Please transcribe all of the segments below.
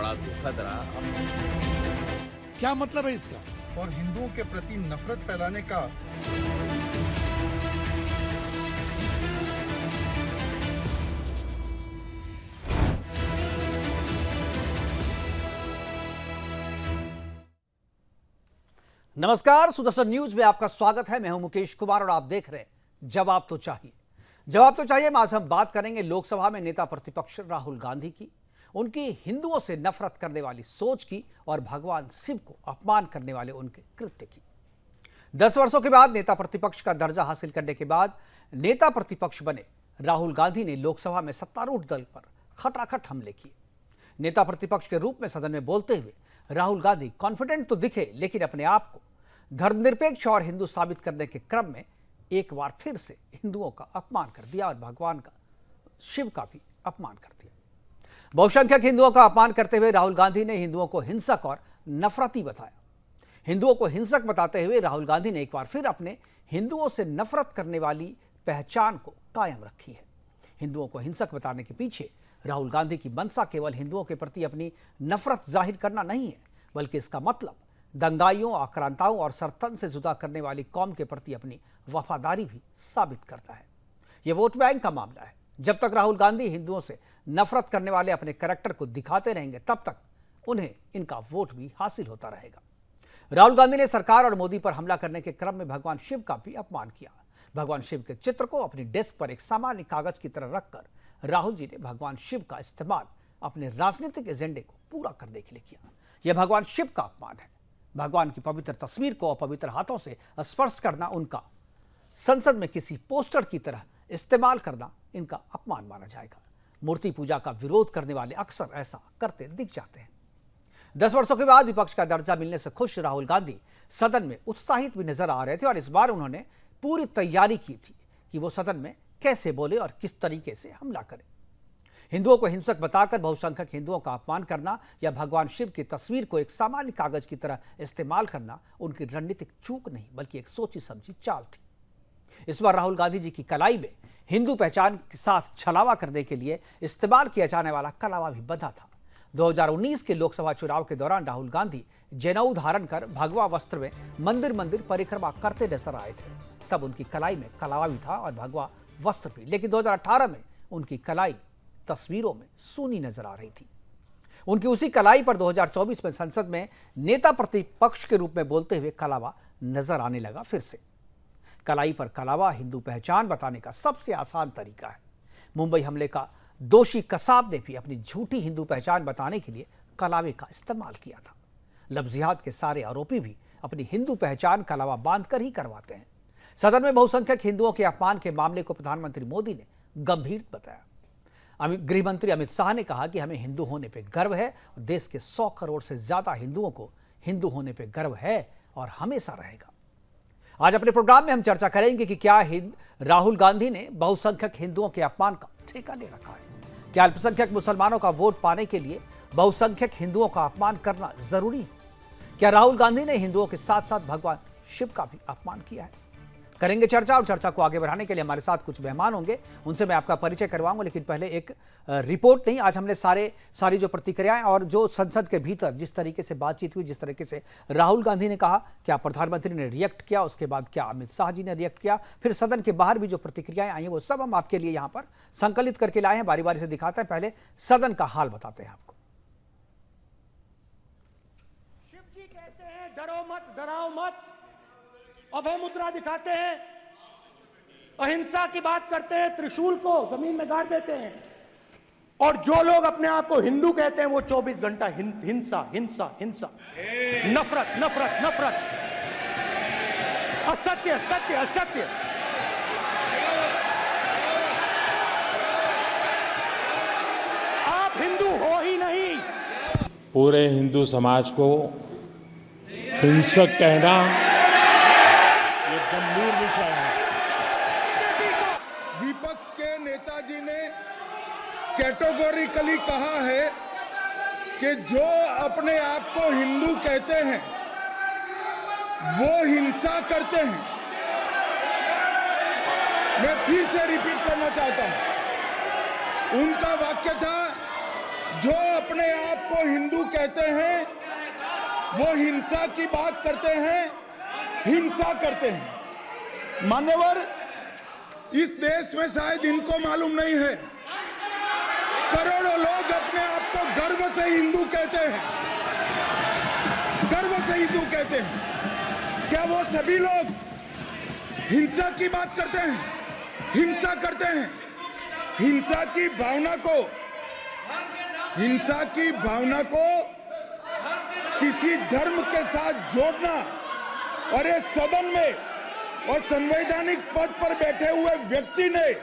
बड़ा दुखद रहा। क्या मतलब है इसका? और हिंदुओं के प्रति नफरत फैलाने का नमस्कार, सुदर्शन न्यूज में आपका स्वागत है। मैं हूं मुकेश कुमार और आप देख रहे हैं जवाब तो चाहिए। जवाब तो चाहिए में आज हम बात करेंगे लोकसभा में नेता प्रतिपक्ष राहुल गांधी की, उनकी हिंदुओं से नफरत करने वाली सोच की और भगवान शिव को अपमान करने वाले उनके कृत्य की। 10 वर्षों के बाद नेता प्रतिपक्ष का दर्जा हासिल करने के बाद नेता प्रतिपक्ष बने राहुल गांधी ने लोकसभा में सत्तारूढ़ दल पर खटाखट हमले किए। नेता प्रतिपक्ष के रूप में सदन में बोलते हुए राहुल गांधी कॉन्फिडेंट तो दिखे, लेकिन अपने आप को धर्मनिरपेक्ष और हिंदू साबित करने के क्रम में एक बार फिर से हिंदुओं का अपमान कर दिया और भगवान का, शिव का भी अपमान कर दिया। बहुसंख्यक हिंदुओं का अपमान करते हुए राहुल गांधी ने हिंदुओं को हिंसक और नफरती बताया। हिंदुओं को हिंसक बताते हुए राहुल गांधी ने एक बार फिर अपने हिंदुओं से नफरत करने वाली पहचान को कायम रखी है। हिंदुओं को हिंसक बताने के पीछे राहुल गांधी की मंशा केवल हिंदुओं के प्रति अपनी नफरत जाहिर करना नहीं है, बल्कि इसका मतलब दंगाइयों, आक्रांताओं और सरतन से जुदा करने वाली कौम के प्रति अपनी वफादारी भी साबित करता है। यह वोट बैंक का मामला है। जब तक राहुल गांधी हिंदुओं से नफरत करने वाले अपने कैरेक्टर को दिखाते रहेंगे, तब तक उन्हें इनका वोट भी हासिल होता रहेगा। राहुल गांधी ने सरकार और मोदी पर हमला करने के क्रम में भगवान शिव का भी अपमान किया। भगवान शिव के चित्र को अपनी डेस्क पर एक सामान्य कागज की तरह रखकर राहुल जी ने भगवान शिव का इस्तेमाल अपने राजनीतिक एजेंडे को पूरा करने के लिए किया। यह भगवान शिव का अपमान है। भगवान की पवित्र तस्वीर को अपवित्र हाथों से स्पर्श करना, उनका संसद में किसी पोस्टर की तरह इस्तेमाल करना इनका अपमान माना जाएगा। मूर्ति पूजा का विरोध करने वाले अक्सर ऐसा करते दिख जाते हैं। 10 वर्षों के बाद विपक्ष का दर्जा मिलने से खुश राहुल गांधी सदन में उत्साहित भी नजर आ रहे थे और इस बार उन्होंने पूरी तैयारी की थी कि वो सदन में कैसे बोले और किस तरीके से हमला करें। हिंदुओं को हिंसक बताकर बहुसंख्यक हिंदुओं का अपमान करना या भगवान शिव की तस्वीर को एक सामान्य कागज की तरह इस्तेमाल करना उनकी रणनीतिक चूक नहीं, बल्कि एक सोची समझी चाल थी। इस बार राहुल गांधी जी की कलाई में हिंदू पहचान के साथ छलावा करने के लिए इस्तेमाल किया जाने वाला कलावा भी बंधा था। 2019 के लोकसभा चुनाव के दौरान राहुल गांधी जनेऊ धारण कर भगवा वस्त्र में मंदिर मंदिर परिक्रमा करते नजर आए थे। तब उनकी कलाई में कलावा भी था और भगवा वस्त्र भी, लेकिन 2018 में उनकी कलाई तस्वीरों में सूनी नजर आ रही थी। उनकी उसी कलाई पर 2024 में संसद में नेता प्रतिपक्ष के रूप में बोलते हुए कलावा नजर आने लगा। फिर से कलाई पर कलावा हिंदू पहचान बताने का सबसे आसान तरीका है। मुंबई हमले का दोषी कसाब ने भी अपनी झूठी हिंदू पहचान बताने के लिए कलावे का इस्तेमाल किया था। लफ्जियात के सारे आरोपी भी अपनी हिंदू पहचान कलावा बांधकर ही करवाते हैं। सदन में बहुसंख्यक हिंदुओं के अपमान के मामले को प्रधानमंत्री मोदी ने गंभीर बताया। गृह मंत्री अमित शाह ने कहा कि हमें हिंदू होने पर गर्व है और देश के 100 करोड़ से ज्यादा हिंदुओं को हिंदू होने पर गर्व है और हमेशा रहेगा। आज अपने प्रोग्राम में हम चर्चा करेंगे कि क्या राहुल गांधी ने बहुसंख्यक हिंदुओं के अपमान का ठेका ले रखा है। क्या अल्पसंख्यक मुसलमानों का वोट पाने के लिए बहुसंख्यक हिंदुओं का अपमान करना जरूरी है? क्या राहुल गांधी ने हिंदुओं के साथ साथ भगवान शिव का भी अपमान किया है? करेंगे चर्चा और चर्चा को आगे बढ़ाने के लिए हमारे साथ कुछ मेहमान होंगे, उनसे मैं आपका परिचय करवाऊंगा। लेकिन पहले एक रिपोर्ट नहीं, आज हमने सारी जो प्रतिक्रियाएं और जो संसद के भीतर जिस तरीके से बातचीत हुई, जिस तरीके से राहुल गांधी ने कहा, क्या प्रधानमंत्री ने रिएक्ट किया, उसके बाद क्या अमित शाह जी ने रिएक्ट किया, फिर सदन के बाहर भी जो प्रतिक्रियाएं आई हैं वो सब हम आपके लिए यहाँ पर संकलित करके लाए हैं। बारी बारी से दिखाते हैं। पहले सदन का हाल बताते हैं आपको। शिव जी कहते हैं डरो मत, डराओ मत, अभय मुद्रा दिखाते हैं, अहिंसा की बात करते हैं, त्रिशूल को जमीन में गाड़ देते हैं, और जो लोग अपने आप को हिंदू कहते हैं वो 24 घंटा हिंसा हिंसा हिंसा, नफरत नफरत नफरत, असत्य सत्य असत्य। आप हिंदू हो ही नहीं। पूरे हिंदू समाज को हिंसक कहना ये गंभीर विषय है। विपक्ष के नेताजी ने कैटेगोरिकली कहा है कि जो अपने आप को हिंदू कहते हैं वो हिंसा करते हैं। मैं फिर से रिपीट करना चाहता हूं, उनका वाक्य था जो अपने आप को हिंदू कहते हैं वो हिंसा की बात करते हैं, हिंसा करते हैं। मान्यवर, इस देश में शायद इनको मालूम नहीं है, करोड़ों लोग अपने आप को गर्व से हिंदू कहते हैं, गर्व से हिंदू कहते हैं। क्या वो सभी लोग हिंसा की बात करते हैं, हिंसा करते हैं? हिंसा की भावना को किसी धर्म के साथ जोड़ना और इस सदन में और संवैधानिक पद पर बैठे हुए व्यक्ति ने,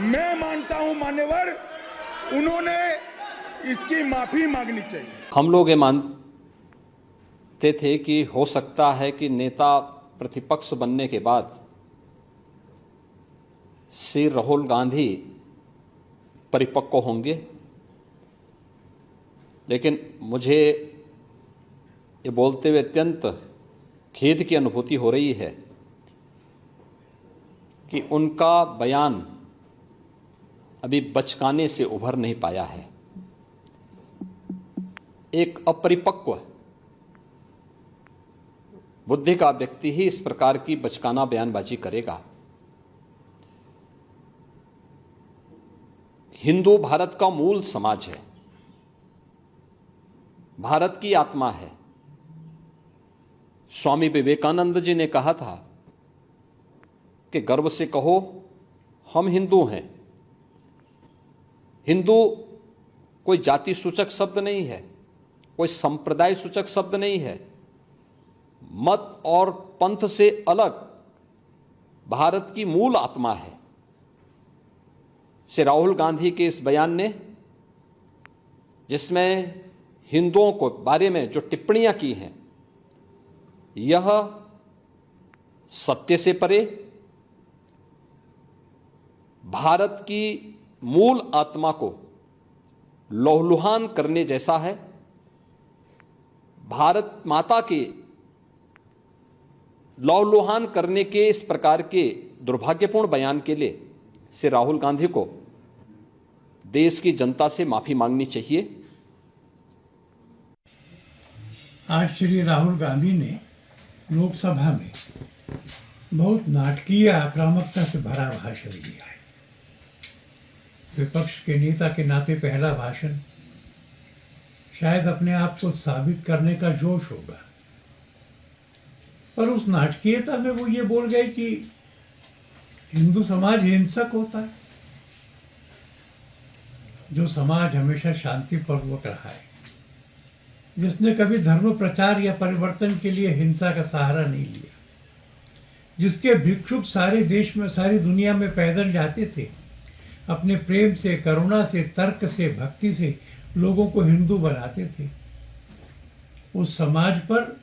मैं मानता हूं मान्यवर, उन्होंने इसकी माफी मांगनी चाहिए। हम लोग ये मानते थे कि हो सकता है कि नेता प्रतिपक्ष बनने के बाद श्री राहुल गांधी परिपक्व होंगे, लेकिन मुझे ये बोलते हुए अत्यंत खेद की अनुभूति हो रही है कि उनका बयान अभी बचकाने से उभर नहीं पाया है। एक अपरिपक्व बुद्धि का व्यक्ति ही इस प्रकार की बचकाना बयानबाजी करेगा। हिंदू भारत का मूल समाज है, भारत की आत्मा है। स्वामी विवेकानंद जी ने कहा था कि गर्व से कहो हम हिंदू हैं। हिंदू कोई जाति सूचक शब्द नहीं है, कोई संप्रदाय सूचक शब्द नहीं है। मत और पंथ से अलग भारत की मूल आत्मा है। श्री राहुल गांधी के इस बयान ने, जिसमें हिंदुओं को बारे में जो टिप्पणियां की हैं, यह सत्य से परे भारत की मूल आत्मा को लहूलुहान करने जैसा है। भारत माता के लहूलुहान करने के इस प्रकार के दुर्भाग्यपूर्ण बयान के लिए श्री राहुल गांधी को देश की जनता से माफी मांगनी चाहिए। आज श्री राहुल गांधी ने लोकसभा में बहुत नाटकीय आक्रामकता से भरा भाषण दिया है। विपक्ष के नेता के नाते पहला भाषण, शायद अपने आप को साबित करने का जोश होगा, पर उस नाटकीयता में वो ये बोल गए कि हिंदू समाज हिंसक होता है। जो समाज हमेशा शांतिपूर्वक रहा है, जिसने कभी धर्म प्रचार या परिवर्तन के लिए हिंसा का सहारा नहीं लिया, जिसके भिक्षुक सारे देश में, सारी दुनिया में पैदल जाते थे, अपने प्रेम से, करुणा से, तर्क से, भक्ति से लोगों को हिंदू बनाते थे, उस समाज पर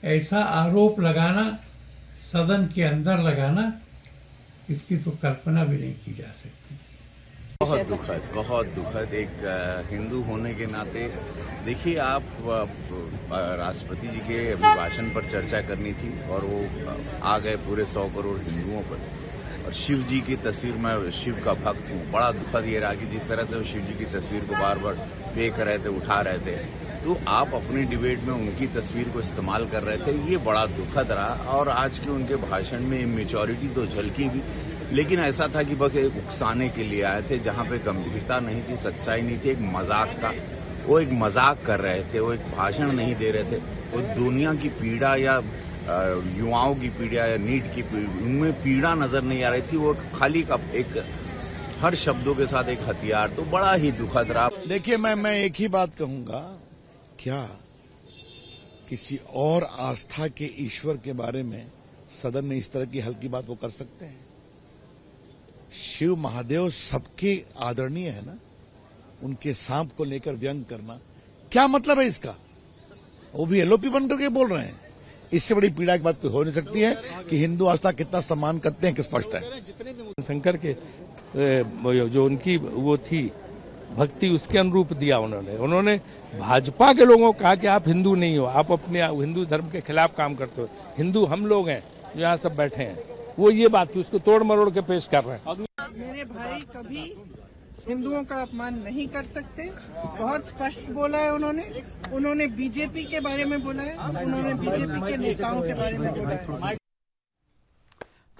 ऐसा आरोप लगाना, सदन के अंदर लगाना, इसकी तो कल्पना भी नहीं की जा सकती। बहुत दुखद एक हिंदू होने के नाते। देखिए, आप राष्ट्रपति जी के अभिभाषण पर चर्चा करनी थी और वो आ गए पूरे 100 करोड़ हिंदुओं पर, और शिव जी की तस्वीर, मैं शिव का भक्त हूँ। बड़ा दुखद ये रहा कि जिस तरह से वो शिव जी की तस्वीर को बार बार फेंक रहे थे, उठा रहे थे, तो आप अपनी डिबेट में उनकी तस्वीर को इस्तेमाल कर रहे थे। ये बड़ा दुखद रहा। और आज के उनके भाषण में इमेच्योरिटी तो झलकी भी, लेकिन ऐसा था कि बस एक उकसाने के लिए आए थे, जहां पे गंभीरता नहीं थी, सच्चाई नहीं थी, एक मजाक था। वो एक मजाक कर रहे थे, वो एक भाषण नहीं दे रहे थे। वो दुनिया की पीड़ा या युवाओं की पीड़ा या नीट की पीड़ा, उनमें पीड़ा नजर नहीं आ रही थी। वो खाली का एक हर शब्दों के साथ एक हथियार। तो बड़ा ही दुखद रहा। देखिए, मैं एक ही बात कहूंगा, क्या किसी और आस्था के ईश्वर के बारे में सदन में इस तरह की हल्की बात वो कर सकते हैं? शिव महादेव सबके आदरणीय है ना, उनके सांप को लेकर व्यंग करना क्या मतलब है इसका? वो भी एलओपी बनकर के बोल रहे हैं। इससे बड़ी पीड़ा की बात कोई हो नहीं सकती है कि हिंदू आस्था कितना सम्मान करते हैं, कि स्पष्ट है। शंकर के जो उनकी वो थी भक्ति, उसके अनुरूप दिया उन्होंने भाजपा के लोगों को कहा कि आप हिंदू नहीं हो, आप अपने हिंदू धर्म के खिलाफ काम करते हो। हिंदू हम लोग हैं जो यहाँ सब बैठे हैं। वो ये बात थी, उसको तोड़ मरोड़ के पेश कर रहे हैं। मेरे भाई कभी हिंदुओं का अपमान नहीं कर सकते। बहुत स्पष्ट बोला है उन्होंने बीजेपी के बारे में बोला है, उन्होंने बीजेपी के नेताओं के बारे में बोला है।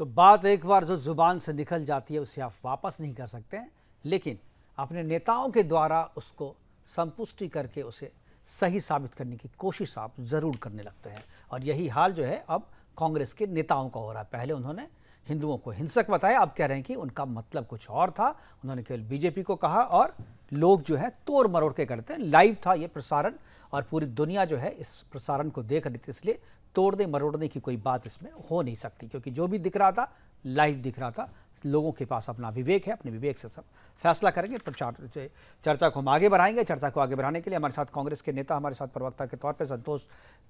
तो बात एक बार जो जुबान से निकल जाती है उसे आप वापस नहीं कर सकते हैं, लेकिन अपने नेताओं के द्वारा उसको संपुष्टि करके उसे सही साबित करने की कोशिश आप जरूर करने लगते हैं। और यही हाल जो है अब कांग्रेस के नेताओं का हो रहा है। पहले उन्होंने हिंदुओं को हिंसक बताया, अब कह रहे हैं कि उनका मतलब कुछ और था, उन्होंने केवल बीजेपी को कहा और लोग जो है तोड़ मरोड़ के करते हैं। लाइव था ये प्रसारण और पूरी दुनिया जो है इस प्रसारण को देख रही थी, इसलिए तोड़ने मरोड़ने की कोई बात इसमें हो नहीं सकती, क्योंकि जो भी दिख रहा था लाइव दिख रहा था। लोगों के पास अपना विवेक है, अपने विवेक से सब फैसला करेंगे। तो चर्चा को हम आगे बढ़ाएंगे। चर्चा को आगे बढ़ाने के लिए हमारे साथ कांग्रेस के नेता, हमारे साथ प्रवक्ता के तौर पर संतोष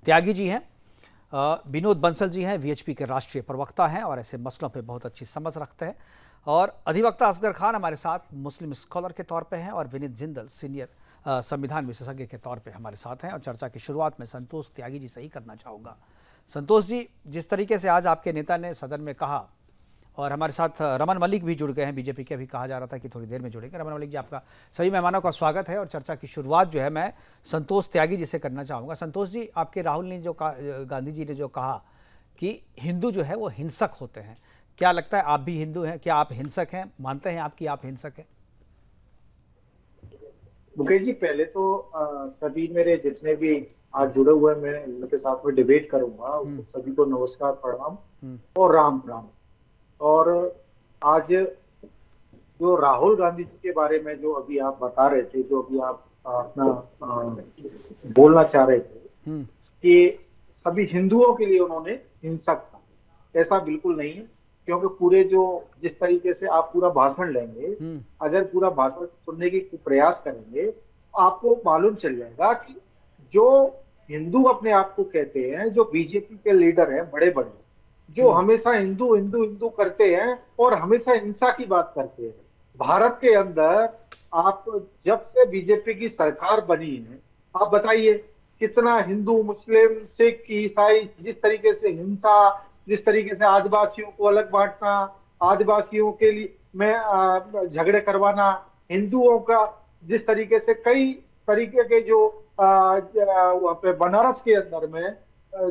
त्यागी जी हैं, विनोद बंसल जी हैं, वीएचपी के राष्ट्रीय प्रवक्ता हैं और ऐसे मसलों पे बहुत अच्छी समझ रखते हैं, और अधिवक्ता असगर खान हमारे साथ मुस्लिम स्कॉलर के तौर पे हैं, और विनीत जिंदल सीनियर संविधान विशेषज्ञ के तौर पे हमारे साथ हैं। और चर्चा की शुरुआत में संतोष त्यागी जी से ही करना चाहूँगा। संतोष जी, जिस तरीके से आज आपके नेता ने सदन में कहा, और हमारे साथ रमन मलिक भी जुड़ गए हैं बीजेपी के, अभी कहा जा रहा था कि थोड़ी देर में जुड़ेंगे। रमन मलिक जी, आपका सभी मेहमानों का स्वागत है। और चर्चा की शुरुआत जो है मैं संतोष त्यागी जी से करना चाहूँगा। संतोष जी, आपके राहुल ने जो कहा, गांधी जी ने जो कहा कि हिंदू जो है वो हिंसक होते हैं, क्या लगता है आप भी हिंदू हैं? क्या आप हिंसक हैं? मानते हैं आप कि आप हिंसक हैं? मुकेश जी, पहले तो सभी मेरे जितने भी आज जुड़े हुए हैं, मैं उनके साथ में डिबेट करूंगा, सभी को नमस्कार, प्रणाम और राम राम। और आज जो राहुल गांधी जी के बारे में जो अभी आप बता रहे थे, जो अभी आप अपना बोलना चाह रहे थे कि सभी हिंदुओं के लिए उन्होंने हिंसक था, ऐसा बिल्कुल नहीं है। क्योंकि पूरे जो जिस तरीके से आप पूरा भाषण लेंगे, अगर पूरा भाषण सुनने की प्रयास करेंगे, आपको मालूम चल जाएगा कि जो हिंदू अपने आप को कहते हैं, जो बीजेपी के लीडर हैं बड़े बड़े, जो हमेशा हिंदू हिंदू हिंदू करते हैं और हमेशा हिंसा की बात करते हैं। भारत के अंदर आप जब से बीजेपी की सरकार बनी है, आप बताइए कितना हिंदू, मुस्लिम, सिख, ईसाई, जिस तरीके से हिंसा, जिस तरीके से आदिवासियों को अलग बांटना, आदिवासियों के लिए में झगड़े करवाना, हिंदुओं का जिस तरीके से कई तरीके के जो बनारस के अंदर में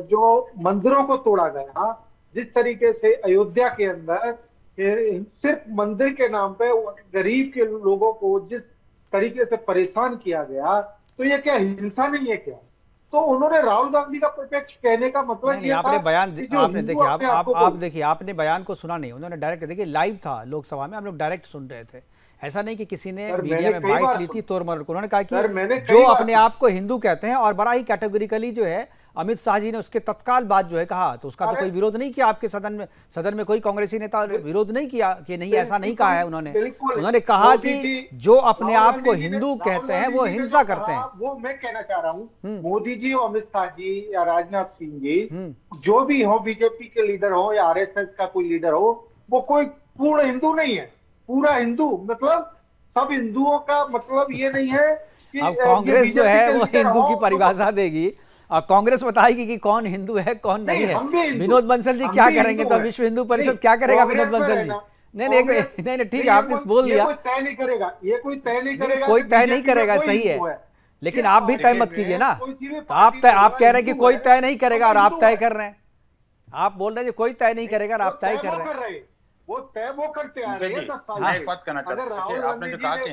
जो मंदिरों को तोड़ा गया, जिस तरीके से अयोध्या के अंदर सिर्फ मंदिर के नाम पे गरीब के लोगों को जिस तरीके से परेशान किया गया, तो ये क्या हिंसा नहीं है क्या? तो उन्होंने राहुल गांधी का प्रत्यक्ष कहने का मतलब ये आपने था बयान कि जो आपने हिंदू देखिए अपने आप देखिए, आपने बयान को सुना नहीं, उन्होंने डायरेक्ट, देखिए लाइव था लोकसभा में, हम लोग डायरेक्ट सुन रहे थे। ऐसा नहीं कि किसी ने मीडिया में बाइट ली थी तोड़ मरोड़ को। उन्होंने कहा कि जो अपने आप को हिंदू कहते हैं, और बड़ा ही कैटेगोरिकली जो है अमित शाह जी ने उसके तत्काल बाद जो है कहा, तो उसका तो कोई विरोध नहीं किया आपके सदन में कोई कांग्रेसी नेता विरोध नहीं किया कि नहीं, ऐसा नहीं कहा है उन्होंने कहा कि जो अपने आप को हिंदू कहते हैं वो हिंसा करते हैं। वो मैं कहना चाह रहा हूँ, मोदी जी और अमित शाह जी या राजनाथ सिंह जी, जो भी हो, बीजेपी के लीडर हो या आरएसएस का कोई लीडर हो, वो कोई पूर्ण हिंदू नहीं है। पूरा हिंदू मतलब सब हिंदुओं का मतलब ये नहीं है कि अब कांग्रेस जो है वो हिंदू की परिभाषा देगी, कांग्रेस बताएगी कि कौन हिंदू है कौन नहीं है। विनोद बंसल जी क्या करेंगे? तो विश्व हिंदू परिषद क्या करेगा विनोद बंसल जी? नहीं ठीक है, आपने बोल दिया, कोई तय नहीं करेगा, ये कोई तय नहीं करेगा, कोई तय नहीं करेगा, सही है, लेकिन आप भी तय मत कीजिए ना। आप कह रहे हैं कि कोई तय नहीं करेगा और आप तय कर रहे हैं। आप बोल रहे हैं कोई तय नहीं करेगा और आप तय कर रहे हैं। वो तय वो करते आ रहे हैं। मैं एक बात कहना चाहता हूँ कि आपने जो कहा कि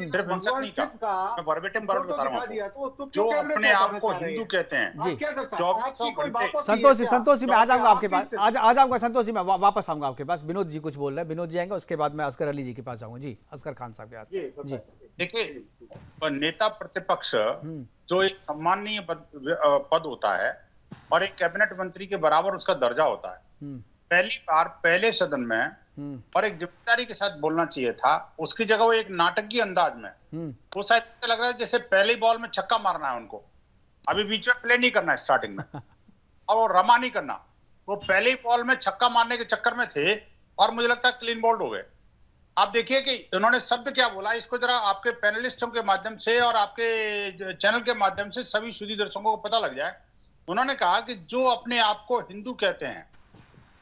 सिर्फ हिंसक नहीं कहा, मैं वर्बेटिम वर्ड बता रहा हूँ, जो अपने आप को हिंदू कहते हैं, 24 घंटे। संतोष जी मैं आ जाऊंगा आपके पास, आ जाऊंगा संतोष जी, मैं वापस आऊंगा आपके पास। विनोद जी कुछ बोल रहे हैं, विनोद जी आएंगे, उसके बाद मैं असगर अली जी के पास जाऊंगा। जी, असगर खान साहब के पास। जी देखिए, नेता प्रतिपक्ष जो एक सम्माननीय पद होता है और एक कैबिनेट मंत्री के बराबर उसका दर्जा होता है। पहली बार पहले सदन में और एक जिम्मेदारी के साथ बोलना चाहिए था, उसकी जगह वो एक नाटकीय अंदाज में, वो शायद लग रहा है जैसे पहली बॉल में छक्का मारना है उनको, अभी बीच में प्ले नहीं करना है स्टार्टिंग में, और वो रमा नहीं करना। वो पहली बॉल में छक्का मारने के चक्कर में थे और मुझे लगता है क्लीन बोल्ड हो गए। आप देखिए कि उन्होंने शब्द क्या बोला, इसको जरा आपके पैनलिस्टों के माध्यम से और आपके चैनल के माध्यम से सभी सुधी दर्शकों को पता लग जाए। उन्होंने कहा कि जो अपने आप को हिंदू कहते हैं,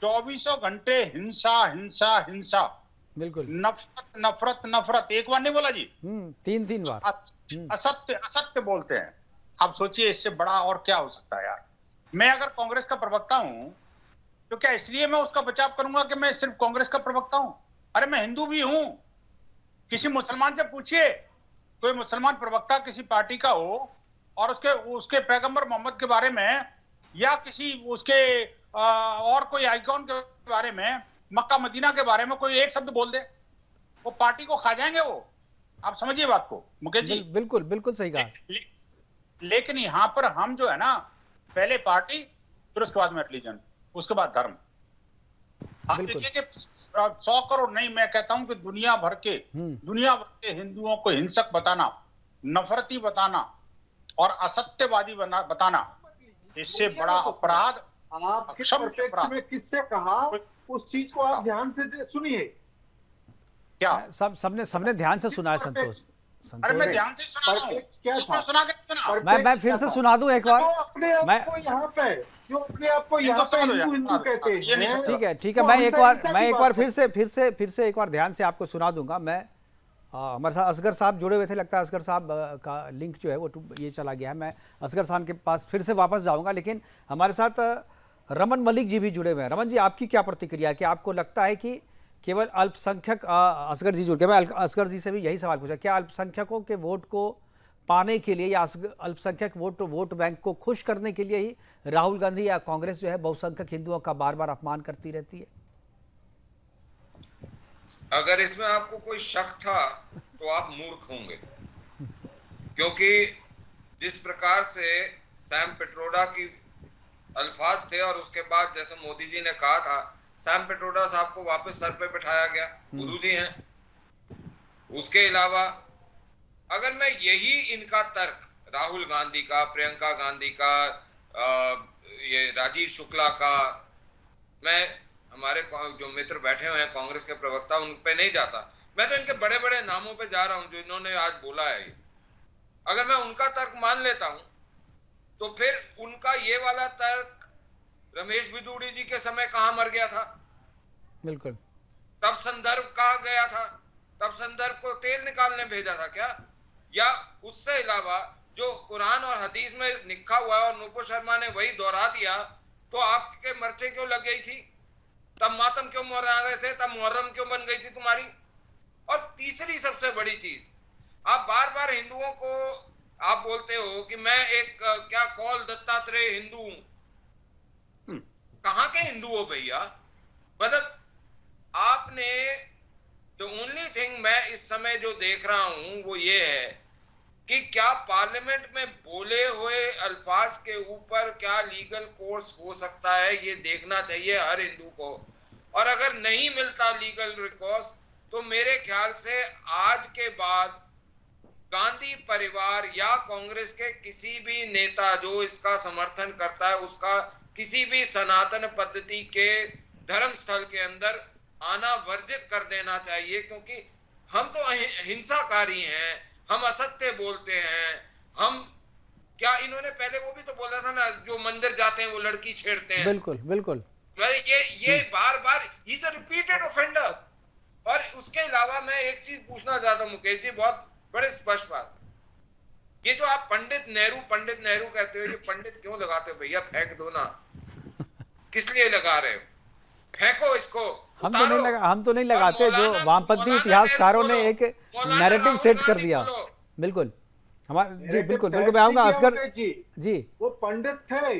24 घंटे हिंसा हिंसा हिंसा, बिल्कुल। नफरत नफरत नफरत, एक बार नहीं बोला जी, 3 बार। असत्य असत्य बोलते हैं। आप सोचिए इससे बड़ा और क्या हो सकता है यार। मैं अगर कांग्रेस का प्रवक्ता हूं तो क्या इसलिए मैं उसका बचाव करूंगा कि मैं सिर्फ कांग्रेस का प्रवक्ता हूं? अरे मैं हिंदू भी हूं। किसी मुसलमान से पूछिए, कोई मुसलमान प्रवक्ता किसी पार्टी का हो और उसके पैगंबर मोहम्मद के बारे में या किसी उसके और कोई आइकॉन के बारे में, मक्का मदीना के बारे में कोई एक शब्द बोल दे, वो पार्टी को खा जाएंगे वो। आप समझिए बात को मुकेश जी। बिल्कुल बिल्कुल सही कहा। लेकिन यहाँ पर हम जो है ना, पहले पार्टी, फिर उसके बाद में रिलीजन, उसके बाद धर्म। आप देखिए कि 100 करोड़ नहीं, मैं कहता हूं कि दुनिया भर के हिंदुओं को हिंसक बताना, नफरती बताना और असत्यवादी बताना, इससे बड़ा अपराध में किससे कहा उस चीज को आप ध्यान से सुनिए। क्या सबने ध्यान से सुना है संतोष? अरे मैं ध्यान से सुना रहा हूँ। क्या था? सुना के सुना? मैं फिर से सुना दूं एक बार। अपने आप को यहाँ पे जो अपने आप को यहाँ पे हिंदू कहते हैं। ठीक है, मैं एक बार फिर से एक बार ध्यान से आपको सुना दूंगा। मैं हमारे साथ असगर साहब जुड़े हुए थे, लगता है असगर साहब का लिंक जो है वो ये चला गया है। मैं असगर साहब के पास फिर से वापस जाऊंगा, लेकिन हमारे साथ रमन मलिक जी भी जुड़े हुए हैं। रमन जी, आपकी क्या प्रतिक्रिया है? कि आपको लगता है कि केवल अल्पसंख्यक, असगर जी जुड़ गए, मैं असगर जी से भी यही सवाल पूछा, क्या अल्पसंख्यकों के वोट को पाने के लिए या अल्पसंख्यक वोट बैंक को खुश करने के लिए ही राहुल गांधी या कांग्रेस जो है बहुसंख्यक हिंदुओं का बार बार अपमान करती रहती है? अगर इसमें आपको कोई शक था तो आप मूर्ख होंगे, क्योंकि जिस प्रकार से सैम पिट्रोडा की अल्फाज थे और उसके बाद जैसे मोदी जी ने कहा था, सैम पिट्रोडा साहब को वापस सर पे बिठाया गया, मोदी जी हैं। उसके अलावा अगर मैं यही इनका तर्क राहुल गांधी का, प्रियंका गांधी का, ये राजीव शुक्ला का, मैं हमारे जो मित्र बैठे हुए हैं कांग्रेस के प्रवक्ता, उन पे नहीं जाता। मैं तो इनके बड़े बड़े नामों पे जा रहा हूं जो इन्होंने आज बोला है। अगर मैं उनका तर्क मान लेता हूं तो फिर उनका ये वाला तर्क रमेश बिदूड़ी जी के समय कहां मर गया था? बिल्कुल। तब संदर्भ कहां गया था? तब संदर्भ को तेल निकालने भेजा था क्या? या उससे अलावा जो कुरान और हदीस में लिखा हुआ है और नूपुर शर्मा ने वही दोहरा दिया, तो आपके मर्चे क्यों लग गई थी? तब मातम क्यों मना रहे थे? तब मुहर्रम क्यों बन गई थी तुम्हारी? और तीसरी सबसे बड़ी चीज, आप बार बार हिंदुओं को आप बोलते हो कि मैं एक क्या कौल दत्तात्रेय हिंदू हूं। कहां के हिंदू हो भैया? मतलब आपने द ओनली थिंग मैं इस समय जो देख रहा हूं वो ये है कि क्या पार्लियामेंट में बोले हुए अल्फाज के ऊपर क्या लीगल कोर्स हो सकता है, ये देखना चाहिए हर हिंदू को। और अगर नहीं मिलता लीगल रिकॉर्स तो मेरे ख्याल से आज के बाद गांधी परिवार या कांग्रेस के किसी भी नेता जो इसका समर्थन करता है उसका किसी भी सनातन पद्धति के धर्म स्थल के अंदर आना वर्जित कर देना चाहिए, क्योंकि हम तो हिंसाकारी हैं, हम असत्य बोलते हैं। हम क्या इन्होंने पहले वो भी तो बोला था ना, जो मंदिर जाते हैं वो लड़की छेड़ते हैं। बिल्कुल बिल्कुल। ये बार बार इज अ रिपीटेड ऑफेंडर। और उसके अलावा मैं एक चीज पूछना चाहता हूं मुकेश जी, बहुत बड़े स्पष्ट बात, ये जो आप पंडित नेहरू कहते हो, ये पंडित क्यों लगाते हो भैया? फेंक दो ना। किस लिए लगा रहे हो? फेंको इसको। हम तो नहीं लगाते। जो वामपंथी इतिहासकारों ने एक नैरेटिव सेट कर दिया। बिल्कुल जी, बिल्कुल बिल्कुल। मैं आऊंगा असगर जी। वो पंडित थे,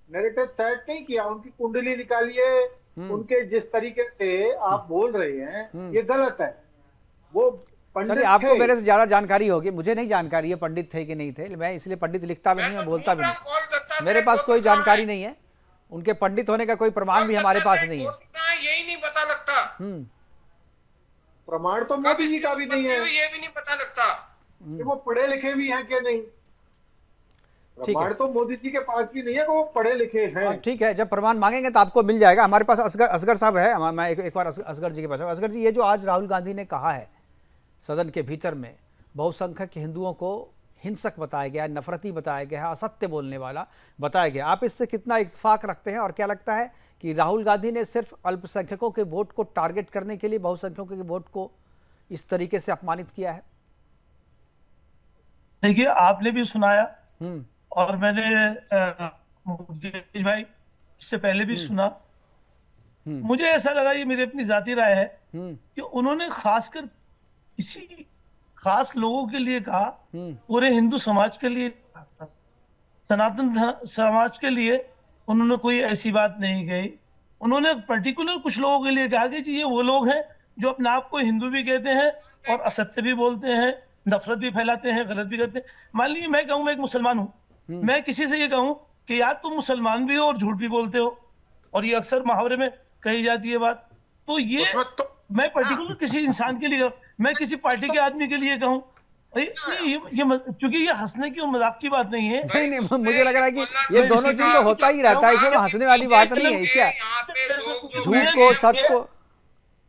नैरेटिव सेट नहीं किया, उनकी कुंडली निकालिए, उनके जिस तरीके से आप बोल रहे हैं ये गलत है। वो पंडित आपको मेरे से ज्यादा जानकारी होगी, मुझे नहीं जानकारी है पंडित थे कि नहीं थे। मैं इसलिए पंडित लिखता भी नहीं, मैं बोलता भी नहीं। मेरे पास कोई जानकारी नहीं है, उनके पंडित होने का कोई प्रमाण भी हमारे पास नहीं है। यही नहीं पता लगता। प्रमाण तो मोदी जी का भी नहीं है, ये भी नहीं पता लगता कि वो पढ़े लिखे भी हैं कि नहीं। प्रमाण तो मोदी जी के पास भी नहीं है कि वो पढ़े लिखे हैं। ठीक है, जब प्रमाण मांगेंगे तो आपको मिल जाएगा। हमारे पास असगर साहब है, मैं एक बार असगर जी के पास। असगर जी, ये जो आज राहुल गांधी ने कहा है सदन के भीतर में, बहुसंख्यक हिंदुओं को हिंसक बताया गया, नफरती बताया गया है, असत्य बोलने वाला बताया गया, आप इससे कितना इत्तेफाक रखते हैं और क्या लगता है कि राहुल गांधी ने सिर्फ अल्पसंख्यकों के वोट को टारगेट करने के लिए बहुसंख्यकों के वोट को इस तरीके से अपमानित किया है? देखिए, आपने भी सुनाया और मैंने मुकेश भाई इससे पहले भी सुना। मुझे ऐसा लगा, ये मेरी अपनी जाती राय है, कि उन्होंने खासकर किसी खास लोगों के लिए कहा, पूरे हिंदू समाज के लिए कहा था। सनातन समाज के लिए उन्होंने कोई ऐसी बात नहीं कही। उन्होंने पर्टिकुलर कुछ लोगों के लिए कहा कि जी ये वो लोग हैं जो अपने आप को हिंदू भी कहते हैं और असत्य भी बोलते हैं, नफरत भी फैलाते हैं, गलत भी करते हैं। मान लीजिए मैं कहूँ, मैं एक मुसलमान हूँ, मैं किसी से ये कहूँ कि यार तुम मुसलमान भी हो और झूठ भी बोलते हो, और ये अक्सर मुहावरे में कही जाती है बात, तो ये मैं पर्टिकुलर किसी इंसान के लिए, मैं किसी पार्टी के आदमी के लिए कहूँ, क्योंकि ये हंसने की और मजाक की बात नहीं है। नहीं, मुझे लग रहा है कि ये दोनों चीज तो होता ही रहता है, इसमें हंसने वाली बात नहीं है क्या? झूठ को, सच को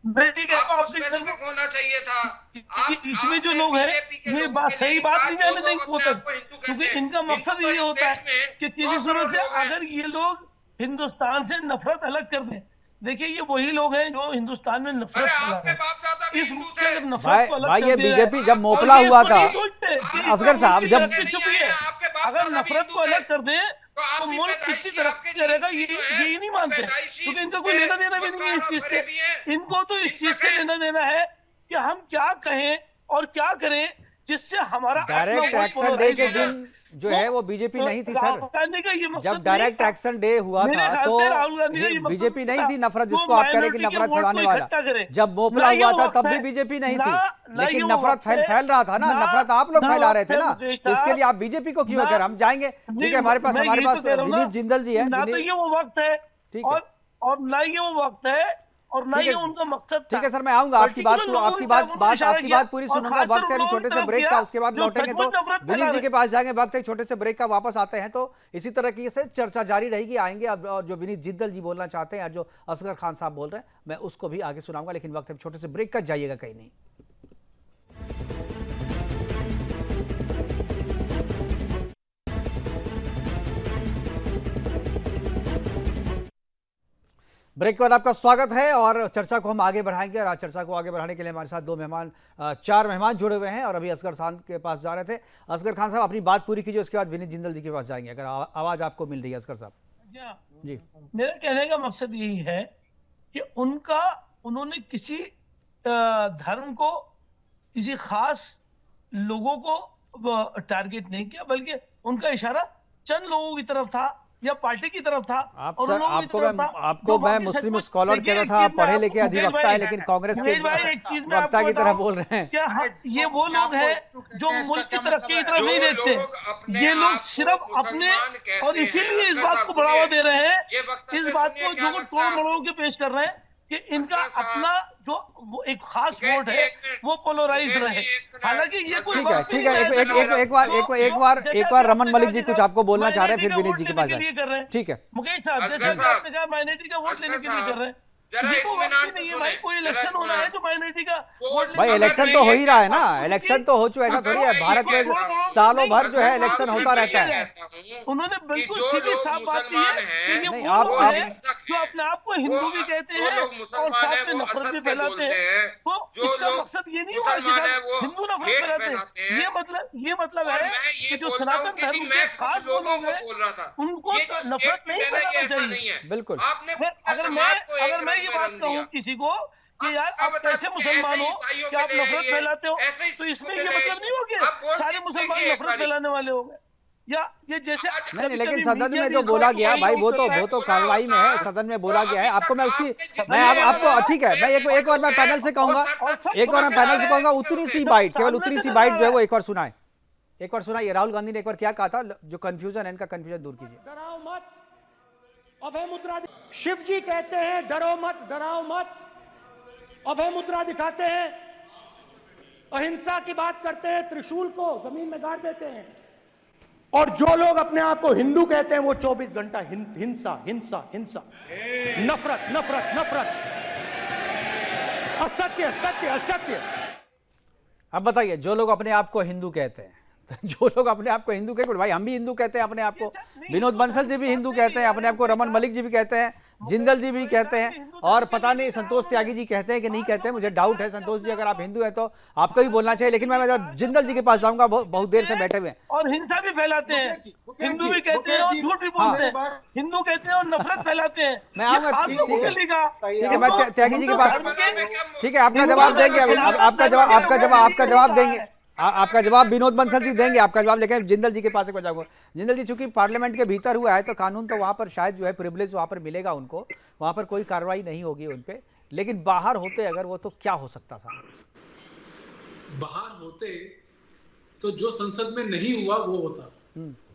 होना चाहिए था। इसमें जो लोग हैं ये बात सही बात नहीं जाने देंगे वो तक, क्योंकि इनका मकसद ये होता है कि किसी सूरत से अगर ये लोग हिंदुस्तान से नफरत अलग कर दें। देखिए, ये वही लोग हैं जो हिंदुस्तान में नफरत फैला। इस नफरत को भाई ये बीजेपी जब मोपला हुआ था, असगर साहब, जब अगर नफरत को अलग कर दें तो मुल्क किसी तरक्की करेगा, ये नहीं मानते, क्योंकि इनका कोई लेना देना भी नहीं है इस चीज से। इनको तो इस चीज से लेना देना है कि हम क्या कहें और क्या करें जिससे हमारा डायरेक्ट एक्शन डे के दिन जो है वो बीजेपी नहीं थी सर। जब डायरेक्ट एक्शन डे हुआ था तो बीजेपी नहीं थी नफरत, जिसको आप कह रहे हैं कि नफरत फैलाने वाला। जब मोपला हुआ था तब भी बीजेपी नहीं थी, लेकिन नफरत फैल रहा था ना, नफरत आप लोग फैला रहे थे ना, तो इसके लिए आप बीजेपी को क्यों कह रहे? हम जाएंगे, ठीक है, हमारे पास विनीत जिंदल जी है। ना तो ये वो वक्त है और ना ये वो वक्त है और ना ये उनका मकसद था। ठीक है सर, मैं आऊंगा, आपकी बात पूरी सुनूंगा। वक्त है अभी छोटे से ब्रेक का, उसके बाद लौटेंगे तो विनीत जी के पास जाएंगे। वक्त है छोटे से ब्रेक का, वापस आते हैं तो इसी तरह से चर्चा जारी रहेगी। आएंगे अब, और जो विनीत जिंदल जी बोलना चाहते हैं, जो असगर खान साहब बोल रहे हैं, मैं उसको भी आगे सुनाऊंगा। लेकिन वक्त है छोटे से ब्रेक का, जाइएगा कहीं नहीं। ब्रेक के बाद आपका स्वागत है और चर्चा को हम आगे बढ़ाएंगे। और आज चर्चा को आगे बढ़ाने के लिए हमारे साथ चार मेहमान जुड़े हुए हैं और अभी असगर खान के पास जा रहे थे। असगर खान साहब, अपनी बात पूरी कीजिए, उसके बाद विनीत जिंदल जी के पास जाएंगे, अगर आवाज आपको मिल रही है। असगर साहब जी, मेरा कहने का मकसद यही है कि उन्होंने किसी धर्म को, किसी खास लोगों को टारगेट नहीं किया, बल्कि उनका इशारा चंद लोगों की तरफ था या पार्टी की तरफ था। आपको मैं मुस्लिम स्कॉलर कह रहा था, आप पढ़े लिखे अधिवक्ता है, लेकिन कांग्रेस के वक्ता की तरह बोल रहे हैं। क्या ये वो लोग हैं जो मुल्क की तरक्की की तरफ नहीं देखते? ये लोग सिर्फ अपने, और इसीलिए इस बात को बढ़ावा दे रहे हैं, इस बात को जो तोड़ मरोड़ के पेश कर रहे हैं कि इनका अपना जो वो एक खास वोट है वो पोलराइज रहे। हालांकि ये कोई ठीक है, एक बार रमन मलिक जी कुछ आपको बोलना चाह रहे हैं, फिर विनीत जी के पास जाए। ठीक है मुकेश साहब, जैसे आपने कहा माइनॉरिटी का वोट लेने के लिए कर रहे हैं, भाई कोई इलेक्शन होना है तो माइनॉरिटी का भाई इलेक्शन तो हो ही रहा है ना, इलेक्शन तो हो चुका, ऐसा थोड़ी है, भारत में सालों भर जो है इलेक्शन होता रहता है। उन्होंने बिल्कुल सीधी साफ बात की है कि ये वो लोग हैं जो अपने आप को हिंदू भी कहते हैं और साथ में नफरत भी फैलाते हैं। तो इसका मकसद ये नहीं हुआ कि हिंदू नफरत फैलाते हैं। ये मतलब है कि जो सनातन धर्म के खास लोग हैं उनको नफरत नहीं फैलाना चाहिए। बिल्कुल। अगर मैं ये बात कहूँ किसी को कि यार आप कैसे मुसलमान हो कि आप नफरत फैलाते हो, तो इसमें ये मतलब नहीं हो कि सारे मुसलमान नफरत फैलाने वाले हो गए, या ये जैसे नहीं, लेकिन सदन में जो बोला गया भाई वो तो कार्रवाई में है, सदन में बोला गया है। आपको मैं आपको ठीक है, मैं एक बार मैं पैनल से कहूंगा, उतनी सी बाइट, केवल उतनी सी बाइट जो है वो एक बार सुनाइए। राहुल गांधी ने एक बार क्या कहा था, जो कंफ्यूजन है, इनका कंफ्यूजन दूर कीजिए। डराओ मत, अभय मुद्रा। शिव जी कहते हैं डरो मत, डराओ मत, अभय मुद्रा दिखाते हैं, अहिंसा की बात करते हैं, त्रिशूल को जमीन में गाड़ देते हैं, और जो लोग अपने आप को हिंदू कहते हैं वो 24 घंटा हिंसा हिंसा हिंसा, नफरत नफरत नफरत, असत्य सत्य असत्य। अब बताइए, जो लोग अपने आप को हिंदू कहते हैं, जो लोग अपने आप को हिंदू कहते हैं, भाई हम भी हिंदू कहते हैं अपने आप को, विनोद बंसल जी भी हिंदू कहते हैं अपने आप को, रमन मलिक जी भी कहते हैं, जिंदल जी भी कहते हैं और पता नहीं संतोष त्यागी जी कहते हैं कि नहीं कहते हैं, मुझे डाउट है। संतोष जी अगर आप हिंदू हैं तो आपको भी बोलना चाहिए, लेकिन मैं जब जिंदल जी के पास जाऊंगा, बहुत देर से बैठे हुए हैं और हिंसा भी फैलाते हैं। हिंदू भी कहते हैं और झूठ भी बोलते हैं, हिंदू कहते हैं और नफरत फैलाते हैं। मैं आऊंगा, ठीक है, मैं त्यागी जी के पास, ठीक है, आपका जवाब देंगे, आपका जवाब देंगे, आपका जवाब विनोद बंसल जी देंगे आपका जवाब, लेकिन जिंदल जी के पास एक जाऊंगा। जिंदल जी, चूंकि पार्लियामेंट के भीतर हुआ है तो कानून तो वहां पर शायद जो है प्रिविलेज वहां पर मिलेगा उनको, वहां पर कोई कार्रवाई नहीं होगी उन पे, लेकिन बाहर होते अगर वो तो क्या हो सकता था? बाहर होते तो जो संसद में नहीं हुआ वो होता।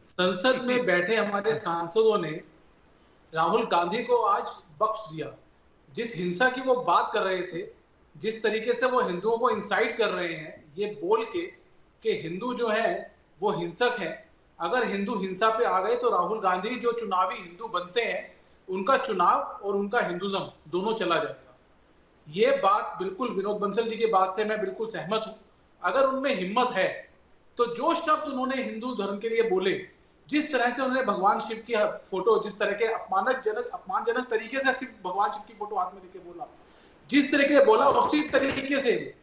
संसद में बैठे हमारे सांसदों ने राहुल गांधी को आज बख्श दिया। जिस हिंसा की वो बात कर रहे थे, जिस तरीके से वो हिंदुओं को इंसाइट कर रहे हैं ये बोल के कि हिंदू जो है वो हिंसक है, अगर हिंदू हिंसा पे आ गए तो राहुल गांधी जो चुनावी हिंदू बनते हैं उनका चुनाव और उनका हिंदुज्म दोनों चला जाएगा। ये बात बिल्कुल विनोद बंसल जी की बात से मैं बिल्कुल सहमत हूं। अगर उनमें हिम्मत है तो जो शब्द उन्होंने हिंदू धर्म के लिए बोले, जिस तरह से उन्होंने भगवान शिव की फोटो, जिस तरह के अपमानजनक तरीके से सिर्फ भगवान शिव की फोटो हाथ में लेके बोला, जिस तरीके से बोला उसी तरीके से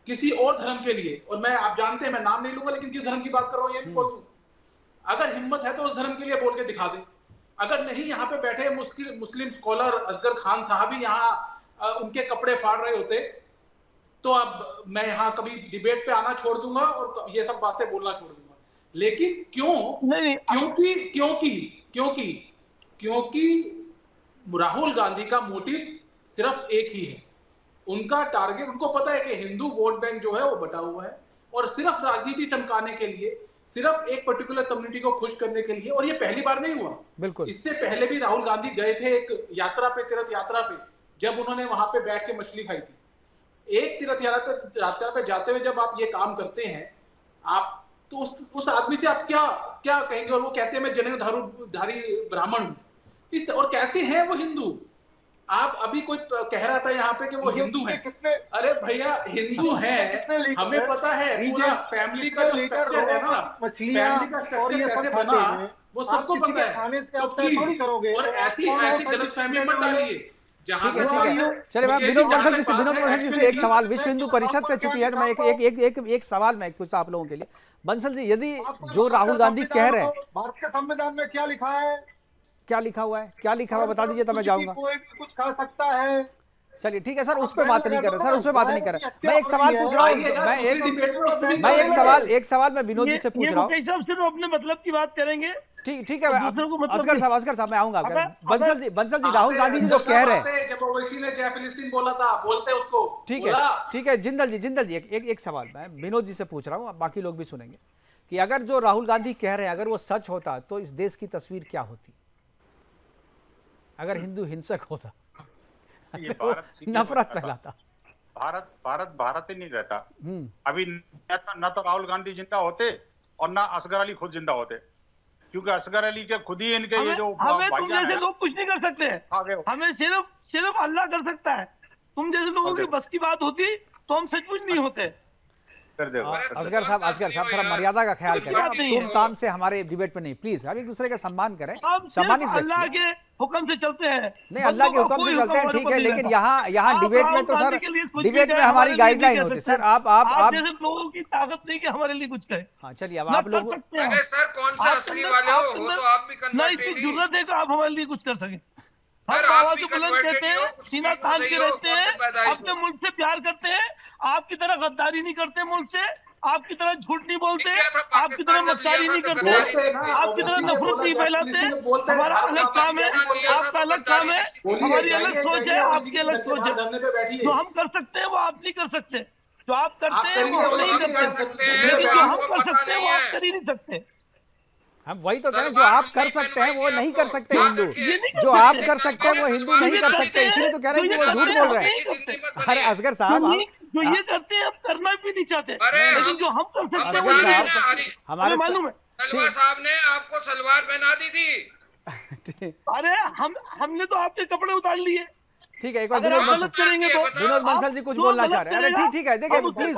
किसी और धर्म के लिए, और मैं आप जानते हैं मैं नाम नहीं लूंगा लेकिन किस धर्म की बात कर रहा हूं ये भी बोल दूं, अगर हिम्मत है तो उस धर्म के लिए बोल के दिखा दे। अगर नहीं, यहाँ पे बैठे मुस्लिम स्कॉलर असगर खान साहब ही यहाँ उनके कपड़े फाड़ रहे होते तो अब मैं यहाँ कभी डिबेट पे आना छोड़ दूंगा और ये सब बातें बोलना छोड़ दूंगा। लेकिन क्योंकि राहुल गांधी का मोटिव सिर्फ एक ही है, उनका टारगेट, उनको पता है कि हिंदू वोट बैंक जो है वो बटा हुआ है और सिर्फ राजनीति चमकाने के लिए, सिर्फ एक पर्टिकुलर कम्युनिटी को खुश करने के लिए। और ये पहली बार नहीं हुआ, बिल्कुल इससे पहले भी राहुल गांधी गए थे एक यात्रा पे, तीर्थ यात्रा पे, जब उन्होंने वहां पे बैठ के मछली खाई थी। एक तीर्थ यात्रा पे जाते हुए जब आप ये काम करते हैं आप, तो उस आदमी से आप क्या कहेंगे? और वो कहते हैं मैं जनेऊधारी ब्राह्मण हूं, और कैसे हैं वो हिंदू? आप अभी कोई कह रहा था यहाँ पे कि वो हिंदू हैं, अरे भैया हिंदू हैं, हमें पता है पूरा फैमिली का जो स्ट्रक्चर है ना, फैमिली का स्ट्रक्चर कैसे बना वो सबको पता है। तो प्लीज और ऐसी गलतफहमी मत डालिए। ठीक है, चलिए मैं विनोद बंसल जी से एक सवाल, विश्व हिंदू परिषद से चुकी है तो मैं एक सवाल मैं पूछता आप लोगों के लिए। बंसल जी, यदि जो राहुल गांधी कह रहे हैं, भारत के संविधान में क्या लिखा है, क्या लिखा हुआ है, क्या लिखा हुआ बता दीजिए तो मैं जाऊंगा। कोई भी कुछ खा सकता है। चलिए ठीक है सर, उस पर बात नहीं कर रहे सर, उस पर बात नहीं कर रहे। मैं एक सवाल पूछ रहा हूँ, मैं एक सवाल मैं विनोद जी से पूछ रहा हूँ। सिर्फ अपने मतलब की बात करेंगे। ठीक है, असगर साहब मैं आऊंगा। बंसल जी, राहुल गांधी जी जो कह रहे हैं, जब ओवैसी ने जय फिलिस्तीन बोला था, बोलते उसको। ठीक है जिंदल जी एक सवाल मैं विनोद जी से पूछ रहा हूँ, बाकी लोग भी सुनेंगे, कि अगर जो राहुल गांधी कह रहे हैं अगर वो सच होता तो इस देश की तस्वीर क्या होती? अगर हिंदू हिंसक होता, नफरत फैलाता, भारत ही नहीं रहता। अभी न तो राहुल गांधी जिंदा होते और ना असगर अली खुद जिंदा होते, क्योंकि असगर अली के खुद ही इनके ये जो हमें तुम जैसे लोग कुछ नहीं कर सकते, हमें सिर्फ अल्लाह कर सकता है। तुम जैसे लोगों की बस की बात होती तो हम सचमुच नहीं होते। असगर साहब थोड़ा मर्यादा का ख्याल करें, तुम काम से हमारे डिबेट पे नहीं, प्लीज हम एक दूसरे का सम्मान करें, सम्मानित अल्लाह के हुक्म से चलते हैं। नहीं, अल्लाह के हुक्म से चलते हैं, ठीक है, लेकिन यहाँ डिबेट में तो सर, डिबेट में हमारी गाइडलाइन होती है सर। आप जैसे लोगों की ताकत नहीं कि हमारे लिए कुछ कहे। हाँ चलिए, अब आप लोग, अरे सर कौन सा असली वाले हो तो आप भी नहीं, इतनी जरूरत है कि आप हमारे लिए कुछ कर सकें। हम आवाज बुलंद कहते हैं, सीना तान के रहते हैं, अपने मुल्क से प्यार करते हैं, आपकी तरह गद्दारी नहीं करते मुल्क से, आपकी तरह झूठ नहीं बोलते, आपकी तरह मक्कारी नहीं करते, आपकी तरह नफरत नहीं फैलाते। हमारा अलग काम है, आपका अलग काम है, हमारी अलग सोच है, आपकी अलग सोच है। जो हम कर सकते हैं वो आप नहीं कर सकते, जो आप करते हैं वो हम नहीं कर सकते, लेकिन जो हम कर सकते हैं वो आप कर ही नहीं सकते। हम वही तो कह रहे हैं, जो आप कर सकते हैं वो नहीं कर सकते हिंदू, जो आप कर सकते हैं वो हिंदू नहीं कर सकते, इसलिए तो कह रहे हैं कि वो झूठ बोल रहे हैं। अरे असगर साहब, जो ये करते हैं हम करना भी नहीं चाहते, लेकिन जो हम कर सकते हैं हमारे मालूम है। सलवार साहब ने आपको सलवार पहना दी थी। अरे हमने तो आपके कपड़े उतार लिए। ठीक है, एक बार विनोद बंसल जी कुछ बोलना चाह रहे हैं। अरे ठीक है, देखिए प्लीज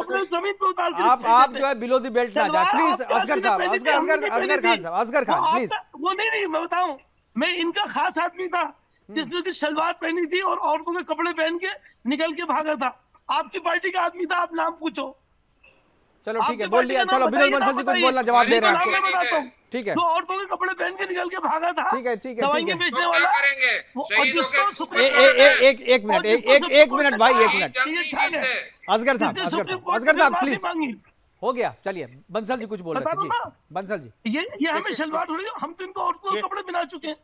आप जो है बिलो दी बेल्ट ना जाए प्लीज। असगर साहब, असगर खान साहब, असगर खान प्लीज। वो नहीं, मैं बताऊं, मैं इनका खास आदमी था, जिसने उसकी सलवार पहनी थी और औरतों के कपड़े पहन के निकल के भागा था। आपकी पार्टी का आदमी था, आप नाम पूछो। चलो ठीक है, बोल लिया। चलो विनोद बंसल जी कुछ बोलना, जवाब दे रहे हैं आपको। ठीक है, जो औरतों के कपड़े पहन के निकल के भागा था, ठीक है, ठीक है, दवाइयां बेचने वाला। एक मिनट भाई, एक मिनट। असगर साहब प्लीज, हो गया। चलिए बंसल जी कुछ बोल रहे थे जी। बंसल जी, ये हमें शलवार थोड़ी, हम तो इनको औरतों के कपड़े पहना चुके हैं।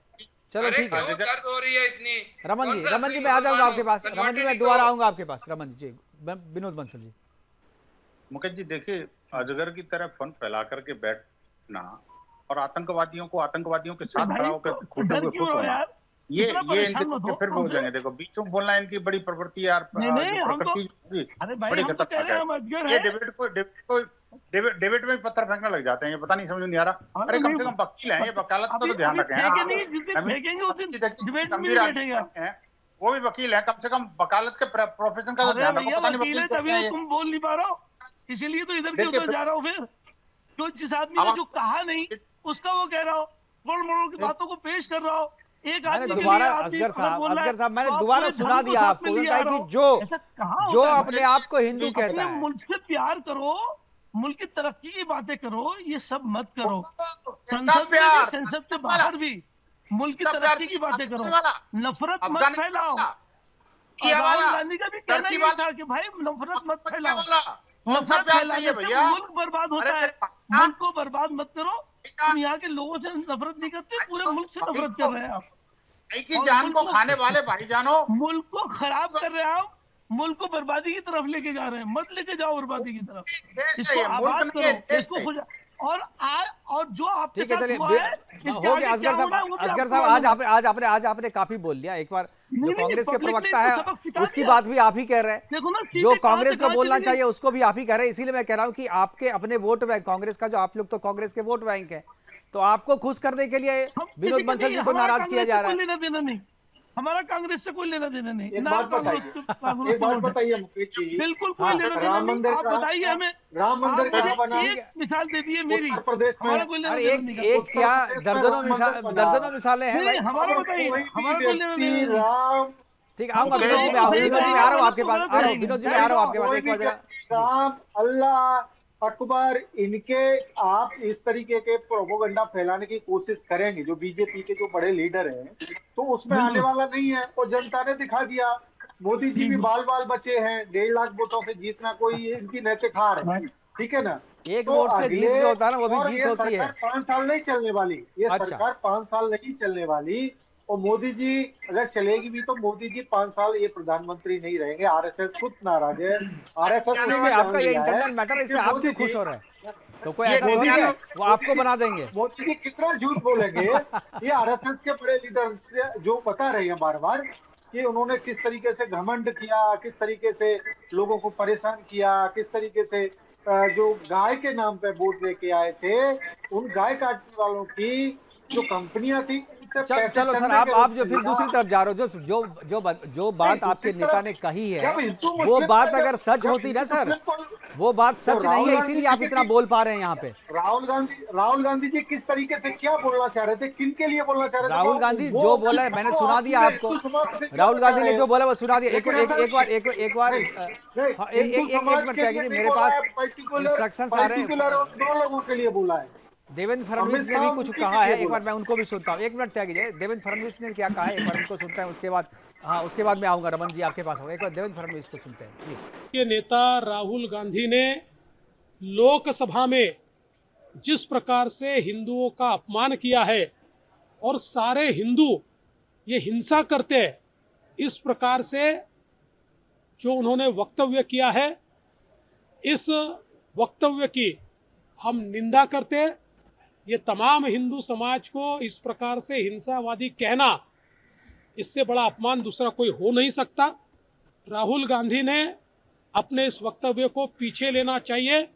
चलो ठीक है, दर्द हो रही है इतनी। रमन जी मैं आ जाऊंगा आपके पास। रमन जी मैं दोबारा आऊंगा आपके पास। रमन जी, विनोद बंसल जी। मुकेश जी देखिए, अजगर की तरह फन फैला करके बैठना और आतंकवादियों के साथ खड़ा होकर खोटे हुए खुश होना, ये इनके फिर हो जाएंगे। देखो बीच में बोलना इनकी बड़ी प्रवृत्ति यार, प्रकृति बड़ी खतरनाक है। ये डिबेट में पत्थर फेंकने लग जाते हैं, ये पता नहीं समझ नहीं आ रहा। अरे कम से कम वकील हैं, ये वकालत का तो ध्यान रखें। गंभीर है, वो भी वकील है, कम से कम वकालत के प्रोफेशन का तो ध्यान रखो। पता नहीं वकील तो क्या है। तुम बोल नहीं पा रहा हो, इसीलिए तो इधर से उधर जा रहा हूँ। फिर तो जिस आदमी ने जो कहा नहीं उसका वो कह रहा हो, मोड़ की बातों को पेश कर रहा हो। एक आदमी दोबारा असगर साहब मैंने दोबारा सुना दिया आपको कि जो अपने आप को हिंदू कहता है। मुल्क से प्यार करो, मुल्क की तरक्की की बातें करो, ये सब मत करो। संसद के बाहर भी मुल्क की तरक्की की बातें करो, नफरत मत फैलाओ। राहुल गांधी का भी कहना ये था कि भाई नफरत मत फैलाओ, नफरत फैलाने से मुल्क बर्बाद होता है। मुल्क को बर्बाद मत करो। तुम यहाँ के लोगों से नफरत नहीं करते, पूरे मुल्क से नफरत कर रहे हैं आप। की जान को खाने वाले भाईजानो, मुल्क को खराब कर रहे हैं आप, मुल्क को बर्बादी की तरफ लेके जा रहे हैं। मत लेके जाओ बर्बादी की तरफ, इसको आबाद करो, इसको और जो आपके साथ हुआ है हो गया। असगर साहब आज आपने काफी बोल लिया। एक बार जो कांग्रेस के प्रवक्ता है उसकी बात भी आप ही कह रहे हैं, जो कांग्रेस को बोलना चाहिए उसको भी आप ही कह रहे हैं। इसीलिए मैं कह रहा हूं कि आपके अपने वोट बैंक, कांग्रेस का जो आप लोग तो कांग्रेस के वोट बैंक है, तो आपको खुश करने के लिए विनोद बंसल जी को नाराज किया जा रहा है। हमारा कांग्रेस से कोई लेना देना नहीं। एक बात बताइए मुकेश जी, बिल्कुल कोई लेना देना नहीं। आप बताइए हमें, राम मंदिर कहाँ बना? एक मिसाल दे दिए मेरी, प्रदेश में। अरे एक क्या दर्जनों मिसालें हैं भाई। हमारा बताइए, हमारा कोई लेना देना नहीं। राम, ठीक है, आऊंगा विनोद जी में आ रहा हूँ आपके पास। विनोद जी में आ रहा हूँ आपके पास। एक बार राम, अल्लाह अकबर, इनके आप इस तरीके के प्रोपोगंडा फैलाने की कोशिश करेंगे जो बीजेपी के जो बड़े लीडर हैं, तो उसमें आने वाला नहीं है। और जनता ने दिखा दिया, मोदी जी भी बाल बचे हैं। 1.5 लाख वोटों से जीतना कोई इनकी नैतिक हार है, ठीक है ना। एक वोट से जीत जो होता है ना, वो भी जीत होती है। 5 साल नहीं चलने वाली ये सरकार, 5 साल नहीं चलने वाली। और मोदी जी अगर चलेगी भी तो मोदी जी 5 साल ये प्रधानमंत्री नहीं रहेंगे। आरएसएस खुद नाराज है। आरएसएस आपका ये इंटरनल मैटर, इससे आप क्यों खुश हो रहे हैं? तो कोई ऐसा नहीं है, वो आपको बना देंगे। मोदी जी कितना झूठ बोलेंगे। ये आरएसएस के बड़े लीडर से जो बता रहे हैं बार बार कि उन्होंने किस तरीके से घमंड किया, किस तरीके से लोगों को परेशान किया, किस तरीके से जो गाय के नाम पे वोट लेके आए थे, उन गाय काटने वालों की जो कंपनियां थी। चलो सर, आप जो फिर दूसरी तरफ जा रहे हो। जो बात आपके नेता ने कही है, वो बात अगर सच होती ना सर, वो बात सच नहीं है, इसीलिए आप इतना बोल पा रहे हैं यहाँ पे। राहुल गांधी जी किस तरीके से क्या बोलना चाह रहे थे, किन के लिए बोलना चाह रहे थे? राहुल गांधी जो बोला है मैंने सुना दिया आपको। राहुल गांधी ने जो बोला वो सुना दिया। एक बार मिनट त्यागी, मेरे पास इंस्ट्रक्शंस आ रहे हैं। 2 लोगों के लिए बोला है। देवेंद्र फडणवीस ने भी कुछ कहा है, एक बार मैं उनको भी सुनता हूँ। 1 मिनट त्यागी जाए, देवेंद्र फडणवीस ने क्या कहा है एक बार उनको सुनता है। उसके बाद उसके बाद मैं आऊंगा। रमन जी आपके पास होगा, एक बार देवेंद्र फडणवीस को सुनते हैं जी। ये नेता राहुल गांधी ने लोकसभा में जिस प्रकार से हिंदुओं का अपमान किया है और सारे हिंदू ये हिंसा करते हैं, इस प्रकार से जो उन्होंने वक्तव्य किया है, इस वक्तव्य की हम निंदा करते हैं। ये तमाम हिंदू समाज को इस प्रकार से हिंसावादी कहना, इससे बड़ा अपमान दूसरा कोई हो नहीं सकता। राहुल गांधी ने अपने इस वक्तव्य को पीछे लेना चाहिए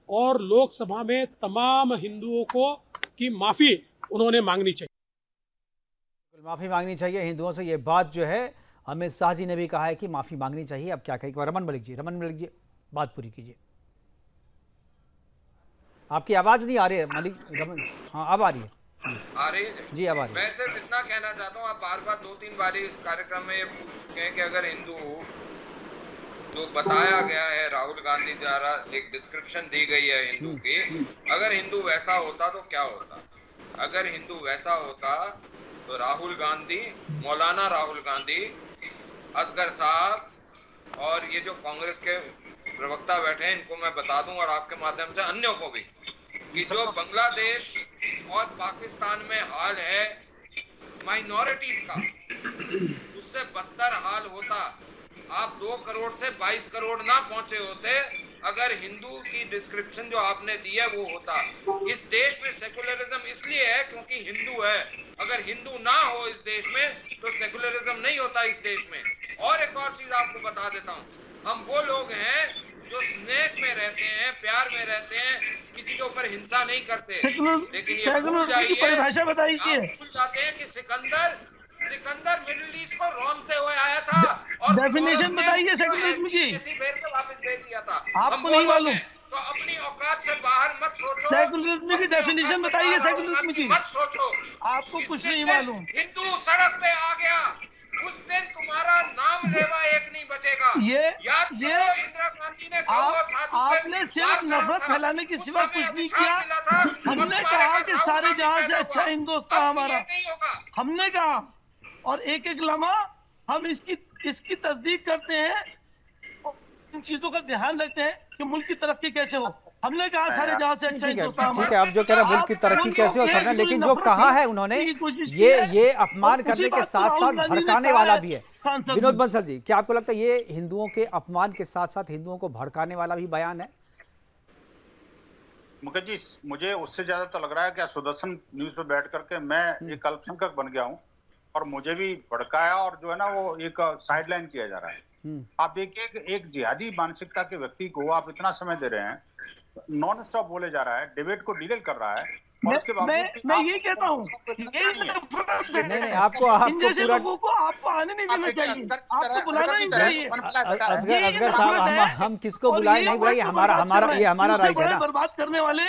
और लोकसभा में तमाम हिंदुओं को की माफी उन्होंने मांगनी चाहिए। माफी मांगनी चाहिए हिंदुओं से, ये बात जो है अमित शाह जी ने भी कहा है कि माफी मांगनी चाहिए। अब क्या कहें? रमन मलिक जी बात पूरी कीजिए। आपकी आवाज नहीं आ रही है मलिक रमन। हाँ अब आ रही है। आ रही है जी अब आ रही है। मैं सिर्फ इतना कहना चाहता हूँ, आप बार बार 2-3 बार इस कार्यक्रम में ये पूछ चुके हैं कि अगर हिंदू जो बताया गया है राहुल गांधी द्वारा, एक डिस्क्रिप्शन दी गई है हिंदू की, अगर हिंदू वैसा होता तो क्या होता। अगर हिंदू वैसा होता तो राहुल गांधी, मौलाना राहुल गांधी, असगर साहब और ये जो कांग्रेस के प्रवक्ता बैठे हैं, इनको मैं बता दूं और आपके माध्यम से अन्यों को भी, कि जो बांग्लादेश और पाकिस्तान में हाल है माइनॉरिटीज का, उससे बदतर हाल होता। आप 2 करोड़ से 22 करोड़ ना पहुंचे होते अगर हिंदू की डिस्क्रिप्शन जो आपने दी है वो होता। इस देश में सेकुलरिज्म इसलिए है क्योंकि हिंदू है। अगर हिंदू ना हो इस देश में तो सेकुलरिज्म नहीं होता इस देश में। और एक और चीज आपको बता देता हूँ, हम वो लोग हैं जो स्नेह में रहते हैं, प्यार में रहते हैं, किसी के ऊपर हिंसा नहीं करते। लेकिन ये भूल जाइए, परिभाषा बताइए। आप भूल जाते हैं कि सिकंदर मिडिल ईस्ट को रोमते हुए आया था और डेफिनेशन बताइए सेकुलरिज्म की। किसी फेर के वापस भेज दिया था। आपको नहीं मालूम तो अपनी औकात से बाहर मत सोचो। सेकुलरिज्म की डेफिनेशन बताइए सेकुलरिज्म की। मत सोचो, आपको कुछ नहीं मालूम। हिंदू सड़क पे आ गया उस दिन तुम्हारा नाम लेवा एक नहीं बचेगा। याद करो इंदिरा गांधी ने आपने सिर्फ नफरत फैलाने की सिवा कुछ नहीं किया। हमने कहा कि सारे जहां से अच्छा हिंदुस्तान हमारा, हमने कहा, और एक एक लम्हा हम इसकी तस्दीक करते हैं, इन चीजों का ध्यान रखते हैं कि मुल्क की तरक्की कैसे हो। हमने कहा सारे जहां से अच्छा हिंदुस्तान। ठीक है, अब जो कह रहा मुल्क की तरक्की कैसे हो सकता है, लेकिन जो कहा है उन्होंने ये अपमान करने के साथ साथ भड़काने वाला भी है। विनोद बंसल जी, क्या आपको लगता है ये हिंदुओं के अपमान के साथ साथ हिंदुओं को भड़काने वाला भी बयान है? मुकेश जी, मुझे उससे ज्यादा तो लग रहा है कि सुदर्शन न्यूज पे बैठ करके मैं एक अल्पसंख्यक बन गया हूँ और मुझे भी भड़काया और जो है ना वो एक साइडलाइन किया जा रहा है। आप देखिए एक जिहादी मानसिकता के व्यक्ति को आप इतना समय दे रहे हैं, नॉन स्टॉप बोले जा रहा है, डिबेट को डिरेल कर रहा है और उसके बाद मैं ये कहता हूँ नहीं आपको पूरा को आपको आने नहीं देना चाहिए, आपको बुलाना नहीं चाहिए। असगर साहब, हम किसको बुलाए नहीं बुलाए, हमारा राइट है ना। बर्बाद करने वाले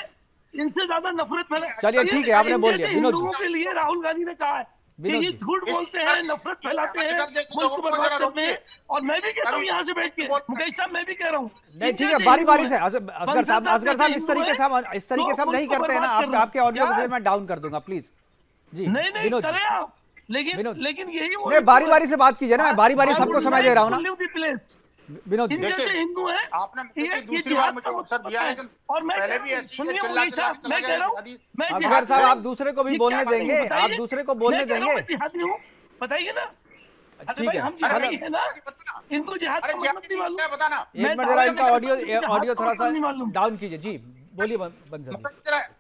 इनसे ज्यादा नफरत फैला। चलिए ठीक है, आपने बोल दिया। हिंदुओं के लिए राहुल गांधी ने कहा है ये झूठ बोलते हैं, नफरत फैलाते हैं, मुल्क को बर्बाद करते हैं। और मैं भी कहता हूँ यहाँ से बैठ के, मुकेश साहब मैं भी कह रहा हूँ नहीं, ठीक है, बारी बारी से असगर साहब इस तरीके से हम नहीं करते हैं ना। आपके ऑडियो को फिर मैं डाउन कर दूंगा प्लीज जी। नहीं करें आप, लेकिन यही नहीं, बारी बारी से बात कीजिए ना, मैं बारी बारी सबको समय दे रहा हूँ ना। विनोद जी, हिंदू है, आपने दूसरी बार मुझे अवसर दिया है, लेकिन और मैं पहले भी मैं कह रहा हूँ, असगर साहब आप दूसरे को भी बोलने देंगे, आप दूसरे को बोलने देंगे, बताइए ना। ठीक है, हम जिहादी हैं ना, इनको जिहाद का मतलब नहीं मालूम। बताना एक मिनट जरा इनका ऑडियो थोड़ा सा डाउन कीजिए जी। बोलिए बंसल जी।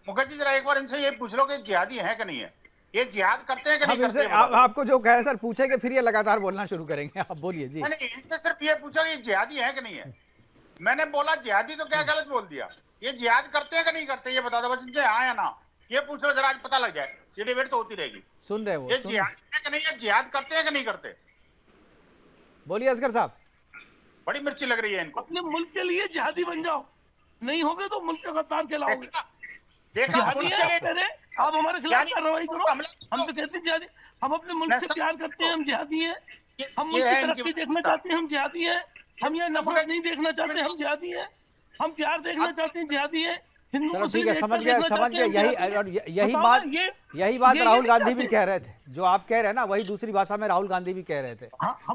मुकेश जी, जरा एक बार इनसे ये पूछ लो कि जिहादी है कि नहीं है, ये जिहाद करते हैं कि नहीं करते हैं? आपको जो कह रहे सर पूछेंगे फिर ये लगातार बोलना शुरू करेंगे। आप बोलिए जी। नहीं, इनसे सिर्फ ये पूछा कि जिहादी है कि नहीं है। मैंने बोला जिहादी तो क्या गलत बोल दिया, ये जिहाद करते हैं कि नहीं करते ये बता दो बच्चे, हाँ या ना, ये पूछ लो जरा, आज पता लग जाए। ये डिबेट तो होती रहेगी। सुन रहे हो, ये जिहादी है कि नहीं है, जिहाद करते हैं कि नहीं करते? बोलिए असगर साहब। बड़ी मिर्ची लग रही है इनको। अपने मुल्क के लिए जिहादी बन जाओ, नहीं होगे तो मुल्क का गद्दार कहलाओगे। आप हमारे खिलाफ कार्रवाई करो। हम तो कहते हैं जिहादी, हम अपने मुल्क से प्यार करते हैं, हम जिहादी हैं। हम मुल्क की तरक्की देखना चाहते हैं, हम जिहादी हैं। हम ये नफरत नहीं देखना चाहते, हम जिहादी हैं। हम प्यार देखना चाहते हैं, जिहादी हैं। चलो ठीक है, समझ गए। यही बात राहुल गांधी भी कह रहे थे, जो आप कह रहे हैं ना, वही दूसरी भाषा में राहुल गांधी भी कह रहे थे।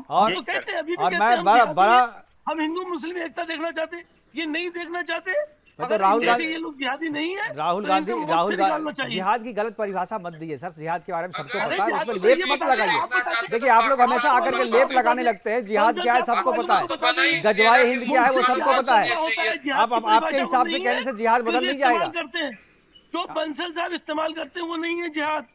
और मैं बड़ा हम हिंदू मुस्लिम एकता देखना चाहते, ये नहीं देखना चाहते। तो राहुल गांधी, ये लोग जिहादी नहीं है। राहुल गांधी जिहाद की गलत परिभाषा मत दीजिए सर। जिहाद के बारे में सबको पता है, उसमें लेप मत लगाइए। देखिए आप लोग हमेशा आकर के लेप लगाने लगते हैं। जिहाद क्या है सबको पता है, गजवाए हिंद क्या है वो सबको पता है। आप आपके हिसाब से कहने से जिहाद बदल नहीं जाएगा। जो बंसल साहब इस्तेमाल करते हैं वो नहीं है जिहाद।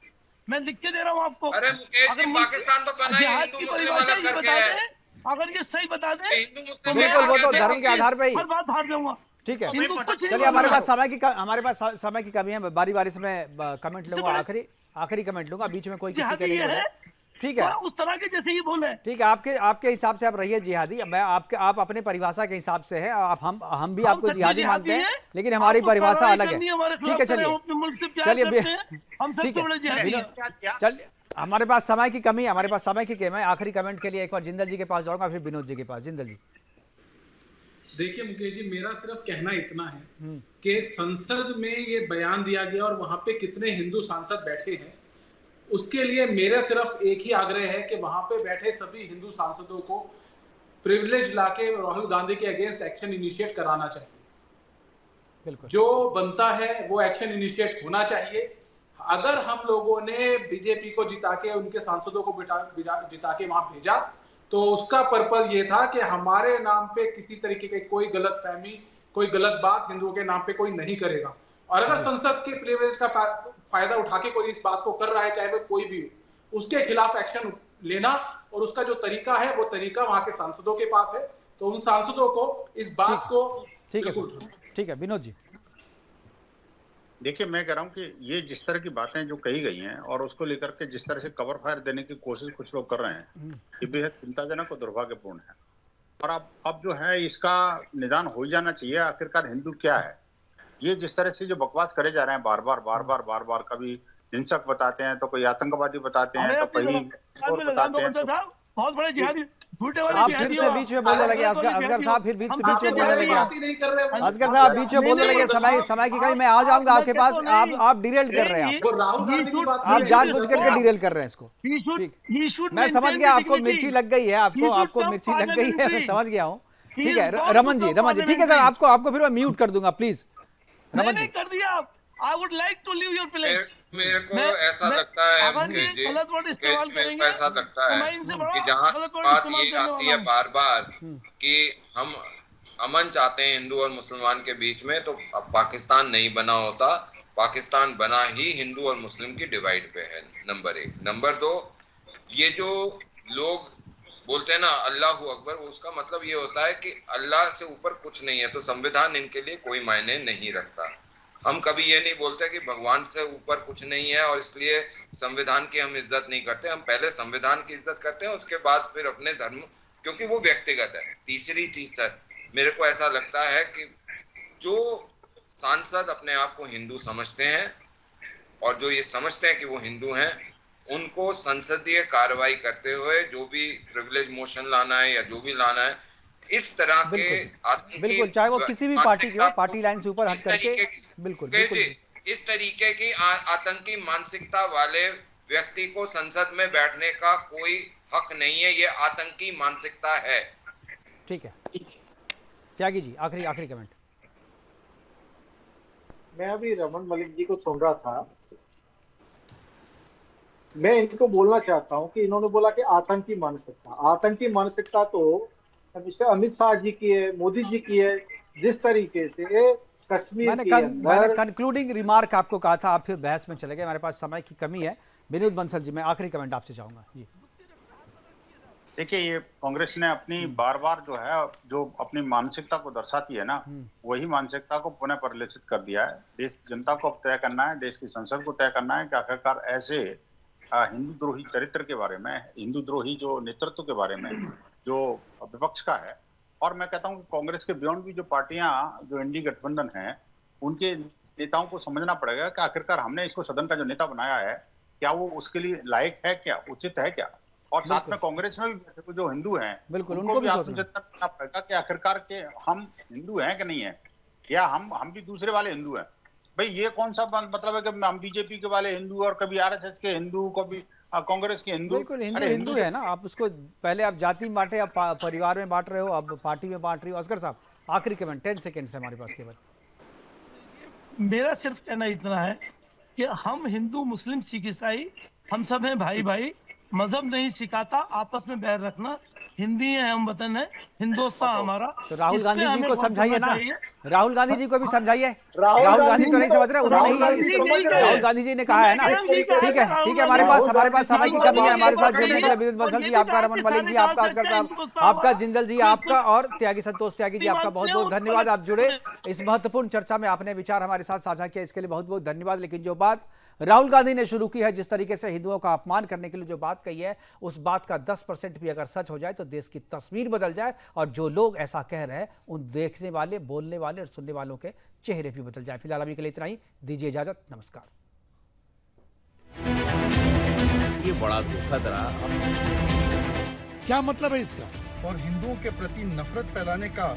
मैं लिख के दे रहा हूँ आपको। अरे मुकेश जी, पाकिस्तान तो बना ही हिंदू मुस्लिम अलग करके है। अगर ये सही बता दें तो बिल्कुल, वो तो धर्म के आधार पे ही। हर बात हार जाऊंगा। ठीक है, चलिए हमारे पास समय की कमी है। बारी बारी से मैं कमेंट लूंगा, आखिरी कमेंट लूंगा, बीच में कोई किसी का नहीं बोले। ठीक है, उस तरह के जैसे ही बोले। ठीक है, आपके हिसाब से आप रहिए जिहादी। मैं आप अपने परिभाषा के हिसाब से है, आप हम भी आपको जिहादी मानते हैं, लेकिन हमारी परिभाषा अलग है। ठीक है, चलिए ठीक है, चलिए हमारे पास समय की कमी है, आखिरी कमेंट के लिए एक बार जिंदल जी के पास जाऊंगा, फिर विनोद जी के पास। जिंदल जी, देखिए मुकेश जी, मेरा सिर्फ कहना इतना है कि संसद में ये बयान दिया गया और वहां पे कितने हिंदू सांसद बैठे हैं, उसके लिए मेरा सिर्फ एक ही आग्रह है कि वहां पे बैठे सभी हिंदू सांसदों को प्रिविलेज लाके राहुल गांधी के अगेंस्ट एक्शन इनिशिएट कराना चाहिए। बिल्कुल, जो बनता है वो एक्शन इनिशिएट होना चाहिए। अगर हम लोगों ने बीजेपी को जिता के उनके सांसदों को जिता के वहां भेजा, तो उसका पर्पज ये था कि हमारे नाम पे किसी तरीके की कोई गलत फहमी, कोई गलत बात हिंदुओं के नाम पे कोई नहीं करेगा। और अगर संसद के प्रिविलेज का फायदा उठा के कोई इस बात को कर रहा है, चाहे वो कोई भी हो, उसके खिलाफ एक्शन लेना, और उसका जो तरीका है वो तरीका वहां के सांसदों के पास है। तो उन सांसदों को इस बात को ठीक है विनोद जी। देखिए, मैं कह रहा हूँ कि ये जिस तरह की बातें जो कही गई हैं और उसको लेकर के जिस तरह से कवर फायर देने की कोशिश कुछ लोग कर रहे हैं, ये बेहद चिंताजनक और दुर्भाग्यपूर्ण है। और अब जो है इसका निदान हो ही जाना चाहिए। आखिरकार हिंदू क्या है? ये जिस तरह से जो बकवास करे जा रहे हैं बार बार, कभी हिंसक बताते हैं, तो कोई आतंकबादी बताते हैं, तो कहीं और बताते हैं। बहुत बड़े जिहादी, झूठे वाले आप फिर से बीच में बोलने लगे असगर साहब, फिर बीच में बोलने लगे असगर साहब, बीच में बोलने लगे। समय की कमी, मैं आ जाऊंगा आपके पास। आप डिरेल कर रहे हैं, आप जानबूझ करके डिरेल कर रहे हैं इसको। ठीक, मैं समझ गया, आपको मिर्ची लग गई है, आपको मिर्ची लग गई है, मैं समझ गया हूँ। ठीक है रमन जी, ठीक है सर, आपको फिर मैं म्यूट कर दूंगा, प्लीज। रमन जी, कर दिया। I would like to leave your place. मेरे को ऐसा लगता है कि जहाँ बात ये आती है बार बार कि हम अमन चाहते हैं हिंदू और मुसलमान के बीच में, तो अब पाकिस्तान नहीं बना होता। पाकिस्तान बना ही हिंदू और मुस्लिम की डिवाइड पे है, नंबर 1। नंबर 2, ये जो लोग बोलते हैं ना अल्लाहू अकबर, उसका मतलब ये होता है कि अल्लाह से ऊपर कुछ नहीं है, तो संविधान इनके लिए कोई मायने नहीं रखता। हम कभी ये नहीं बोलते कि भगवान से ऊपर कुछ नहीं है और इसलिए संविधान की हम इज्जत नहीं करते। हम पहले संविधान की इज्जत करते हैं, उसके बाद फिर अपने धर्म, क्योंकि वो व्यक्तिगत है। तीसरी चीज सर, मेरे को ऐसा लगता है कि जो सांसद अपने आप को हिंदू समझते हैं और जो ये समझते हैं कि वो हिंदू हैं, उनको संसदीय कार्रवाई करते हुए जो भी प्रिविलेज मोशन लाना है या जो भी लाना है, इस तरह के बिल्कुल, चाहे वो किसी भी पार्टी की हो, पार्टी लाइन से ऊपर हट करके, बिल्कुल इस तरीके की आतंकी मानसिकता वाले व्यक्ति को संसद में बैठने का कोई हक नहीं है। ये आतंकी मानसिकता है। ठीक है, त्यागी जी, आखिरी कमेंट। मैं अभी रमन मलिक जी को सुन रहा था, मैं इनको बोलना चाहता हूं कि इन्होंने बोला कि आतंकी मानसिकता तो अमित शाह जी की है, मोदी जी की है। जिस तरीके से कश्मीर मैंने कंक्लूडिंग रिमार्क आपको कहा था, आप फिर बहस में चले गए। हमारे पास समय की कमी है। विनोद बंसल जी, मैं आखिरी कमेंट आपसे चाहूंगा जी। देखिए, ये कांग्रेस ने अपनी बार बार जो अपनी मानसिकता को दर्शाती है ना, वही मानसिकता को पुनः परिलक्षित कर दिया है। देश की जनता को अब तय करना है, देश की संसद को तय करना है कि आखिरकार ऐसे हिंदू द्रोही चरित्र के बारे में, हिंदू द्रोही जो नेतृत्व के बारे में जो विपक्ष का है, और मैं कहता हूं कि कांग्रेस के बियॉन्ड भी जो पार्टियां जो इंडी गठबंधन हैं, उनके नेताओं को समझना पड़ेगा कि आखिरकार हमने इसको सदन का जो नेता बनाया है, क्या वो उसके लिए लायक है, क्या उचित है क्या। और साथ में कांग्रेस में भी जो हिंदू हैं, बिल्कुल उनको भी आत्मचिंतन करना पड़ेगा कि आखिरकार के हम हिंदू हैं कि नहीं है, या हम भी दूसरे वाले हिंदू हैं। भाई ये कौन सा मतलब है कि हम बीजेपी के वाले हिंदू और कभी आरएसएस के हिंदू, कभी कांग्रेस के हिंदू। बिल्कुल, हिंदू है ना, आप उसको पहले आप जाति में बांटे, आप परिवार में बांट रहे हो, अब पार्टी में बांट रहे हो। असगर साहब, आखिरी कमेंट, 10 सेकंड है हमारे पास केवल। मेरा सिर्फ कहना इतना है कि हम हिंदू, मुस्लिम, सिख, ईसाई, हम सब हैं भाई भाई। मजहब नहीं सिखाता आपस में बैर रखना। हिंदी है, हम वतन है, हिंदुस्तान हमारा। तो राहुल इस पे गांधी जी हमें को गौर समझाइए करना ना, चाहिए। राहुल गांधी जी को भी समझाइए। राहुल राहुल गांधी तो गांधी नहीं समझ रहे, उन्होंने ही राहुल गांधी जी ने कहा है ना। ठीक है, ठीक है, हमारे पास समय की कमी है। हमारे साथ जुड़ने के लिए विनीत बंसल जी आपका, रमन मलिक जी आपका, असगर साहब आपका, जिंदल जी आपका और त्यागी संतोष त्यागी जी आपका बहुत बहुत धन्यवाद। आप जुड़े इस महत्वपूर्ण चर्चा में, आपने विचार हमारे साथ साझा किया, इसके लिए बहुत बहुत धन्यवाद। लेकिन जो बात राहुल गांधी ने शुरू की है, जिस तरीके से हिंदुओं का अपमान करने के लिए जो बात कही है, उस बात का 10% भी अगर सच हो जाए तो देश की तस्वीर बदल जाए और जो लोग ऐसा कह रहे हैं उन देखने वाले, बोलने वाले और सुनने वालों के चेहरे भी बदल जाए। फिलहाल अभी के लिए इतना ही, दीजिए इजाजत, नमस्कार। ये बड़ा दुखद रहा। क्या मतलब है इसका? और हिंदुओं के प्रति नफरत फैलाने का